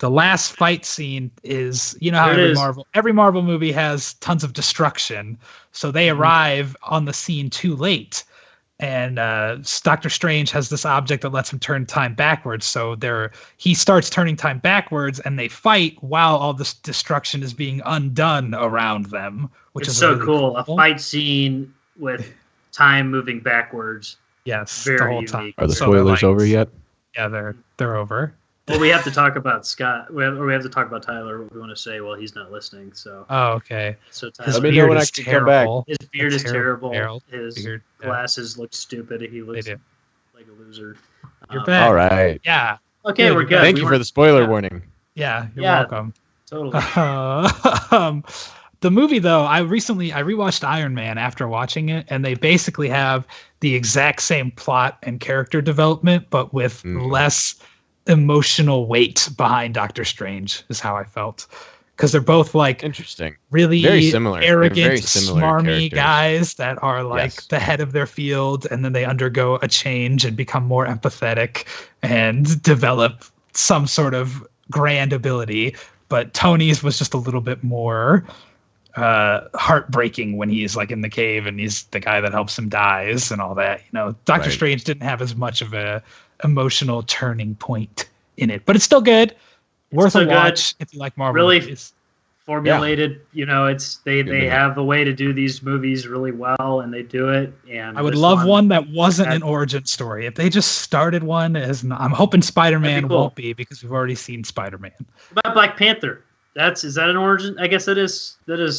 Speaker 1: last fight scene is, you know how every Marvel movie has tons of destruction, so they arrive on the scene too late. And Doctor Strange has this object that lets him turn time backwards. So he starts turning time backwards, and they fight while all this destruction is being undone around them, which is
Speaker 5: so
Speaker 1: really
Speaker 5: cool. A fight scene with time moving backwards.
Speaker 1: Yes,
Speaker 5: very
Speaker 1: the whole
Speaker 5: unique.
Speaker 1: time.
Speaker 2: Are the spoilers over yet?
Speaker 1: Yeah, they're over.
Speaker 5: Well, we have to talk about Scott, or we have to talk about Tyler. What we want to say while he's not listening. So.
Speaker 1: Oh, okay.
Speaker 5: So
Speaker 2: let me know when I can come back.
Speaker 5: His beard is terrible. His glasses look stupid. He looks like a loser.
Speaker 1: You're back.
Speaker 2: All right.
Speaker 1: Yeah.
Speaker 5: Okay, we're good.
Speaker 2: Thank you for the spoiler warning.
Speaker 1: Yeah, you're welcome.
Speaker 5: Totally.
Speaker 1: The movie, though, I rewatched Iron Man after watching it, and they basically have the exact same plot and character development, but with less emotional weight behind Doctor Strange, is how I felt. Because they're both
Speaker 2: interesting,
Speaker 1: really
Speaker 2: very similar,
Speaker 1: arrogant, smarmy guys that are the head of their field, and then they undergo a change and become more empathetic and develop some sort of grand ability. But Tony's was just a little bit more heartbreaking when he's in the cave and he's the guy that helps him dies and all that. Doctor Strange didn't have as much of a emotional turning point in it, but it's still good. Worth a watch if you like Marvel movies.
Speaker 5: Formulated, it's they have a way to do these movies really well, and they do it. And
Speaker 1: I would love one that wasn't an origin story. If they just started one I'm hoping Spider-Man won't be, because we've already seen Spider-Man.
Speaker 5: What about Black Panther? Is that an origin? I guess that is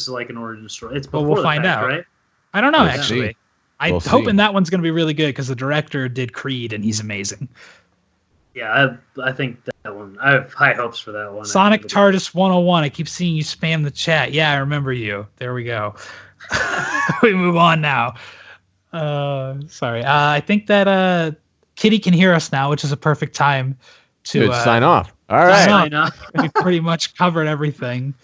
Speaker 5: like an origin story. It's before
Speaker 1: we'll find out,
Speaker 5: right?
Speaker 1: I don't know actually. I'm hoping that one's going to be really good because the director did Creed and he's amazing.
Speaker 5: Yeah, I think that one. I have high hopes for that one.
Speaker 1: Sonic TARDIS 101. I keep seeing you spam the chat. Yeah, I remember you. There we go. We move on now. Sorry. I think that Kitty can hear us now, which is a perfect time to
Speaker 2: sign off. All right.
Speaker 5: Sign off.
Speaker 1: We pretty much covered everything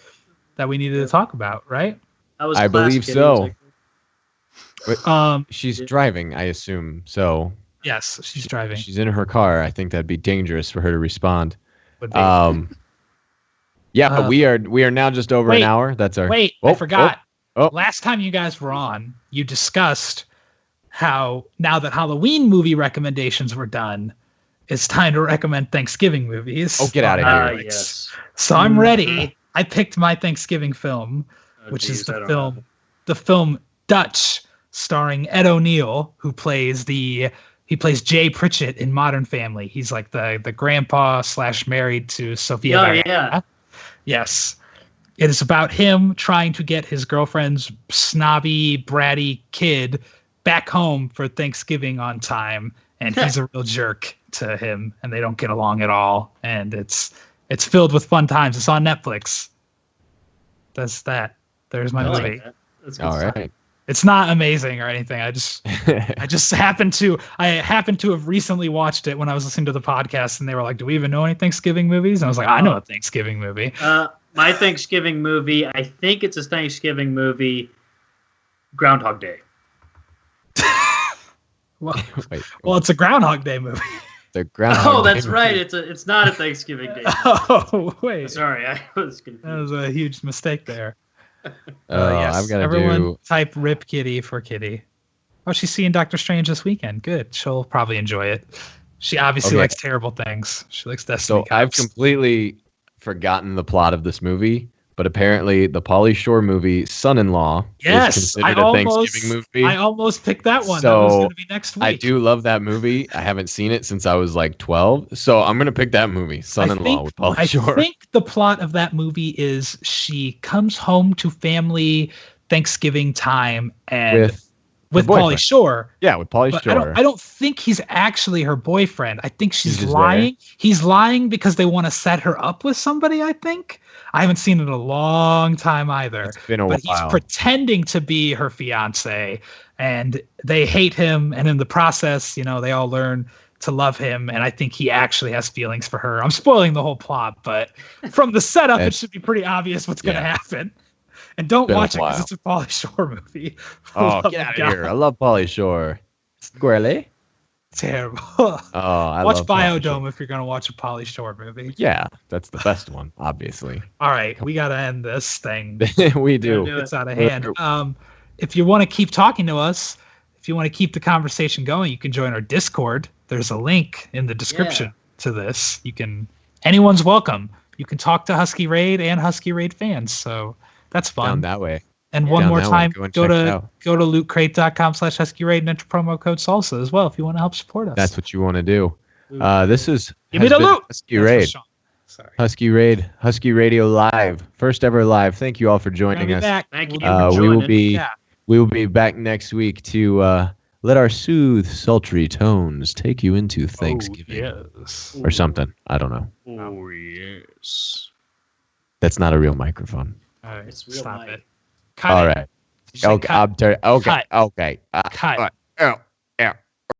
Speaker 1: that we needed to talk about, right?
Speaker 2: I believe so.
Speaker 1: Wait,
Speaker 2: she's driving, I assume. So
Speaker 1: yes, she's driving.
Speaker 2: She's in her car. I think that'd be dangerous for her to respond.
Speaker 1: But
Speaker 2: we are now just over an hour. That's our.
Speaker 1: Wait, I forgot. Last time you guys were on, you discussed how now that Halloween movie recommendations were done, it's time to recommend Thanksgiving movies.
Speaker 2: Oh, get out of here!
Speaker 5: Yes.
Speaker 1: So I'm ready. I picked my Thanksgiving film, which is the film Dutch, starring Ed O'Neill, who plays Jay Pritchett in Modern Family. He's like the grandpa / married to Sophia.
Speaker 5: Oh, yeah.
Speaker 1: Yes. It is about him trying to get his girlfriend's snobby, bratty kid back home for Thanksgiving on time, and he's a real jerk to him, and they don't get along at all. And it's filled with fun times. It's on Netflix. That's that. There's my movie.
Speaker 5: That's
Speaker 2: all right.
Speaker 1: It's not amazing or anything. I just happened to have recently watched it when I was listening to the podcast, and they were like, "Do we even know any Thanksgiving movies?" And I was like, "I know a Thanksgiving movie."
Speaker 5: My Thanksgiving movie, I think it's a Thanksgiving movie, Groundhog Day.
Speaker 1: Well, it's a Groundhog Day movie.
Speaker 2: The Groundhog
Speaker 5: Day right. It's not a Thanksgiving Day movie.
Speaker 1: Oh, wait.
Speaker 5: Sorry, I was confused.
Speaker 1: That was a huge mistake there.
Speaker 2: Yes. I've got to
Speaker 1: Everyone type Rip Kitty for Kitty. Oh, she's seeing Doctor Strange this weekend. Good. She'll probably enjoy it. She obviously likes terrible things. She likes Destiny Cops.
Speaker 2: I've completely forgotten the plot of this movie, but apparently the Pauly Shore movie Son-in-Law is considered a Thanksgiving movie.
Speaker 1: I almost picked that one.
Speaker 2: So
Speaker 1: that was going to be next week.
Speaker 2: I do love that movie. I haven't seen it since I was like 12, so I'm going to pick that movie, Son-in-Law with Pauly Shore.
Speaker 1: I think the plot of that movie is she comes home to family Thanksgiving time and with Pauly Shore.
Speaker 2: Yeah, with Pauly Shore.
Speaker 1: I don't think he's actually her boyfriend. I think she's lying. He's lying because they want to set her up with somebody, I think. I haven't seen it in a long time either.
Speaker 2: It's been a while.
Speaker 1: He's pretending to be her fiance, and they hate him, and in the process, they all learn to love him, and I think he actually has feelings for her. I'm spoiling the whole plot, but from the setup, it should be pretty obvious what's going to happen. And don't watch it because it's a Pauly Shore movie.
Speaker 2: Oh, get out of here. I love Pauly Shore. Squirrely?
Speaker 1: Terrible.
Speaker 2: I
Speaker 1: watch
Speaker 2: love
Speaker 1: Biodome if you're going to watch a Pauly Shore movie.
Speaker 2: Yeah, that's the best one, obviously.
Speaker 1: All right, we got to end this thing.
Speaker 2: We do.
Speaker 1: It's out of hand. If you want to keep talking to us, if you want to keep the conversation going, you can join our Discord. There's a link in the description to this. Anyone's welcome. You can talk to Husky Raid and Husky Raid fans. So that's fun.
Speaker 2: Down that way.
Speaker 1: And one more time, go to lootcrate.com/Husky Raid and enter promo code Salsa as well if you want to help support us.
Speaker 2: That's what you want to do. This is
Speaker 1: Give me the loot.
Speaker 2: Husky Raid. Sorry. Husky Raid, Husky Radio live, first ever live. Thank you all for joining us.
Speaker 5: Thank you for joining.
Speaker 2: We will be back next week to let our soothe, sultry tones take you into Thanksgiving or something. I don't know.
Speaker 5: Oh yes.
Speaker 2: That's not a real microphone.
Speaker 1: All right,
Speaker 5: it's real.
Speaker 1: Stop
Speaker 5: mic.
Speaker 1: it. Cut
Speaker 2: all
Speaker 1: it.
Speaker 2: right. Okay.
Speaker 1: Cut.
Speaker 2: Okay.
Speaker 1: Cut.
Speaker 2: Okay.
Speaker 1: Cut.
Speaker 2: All right.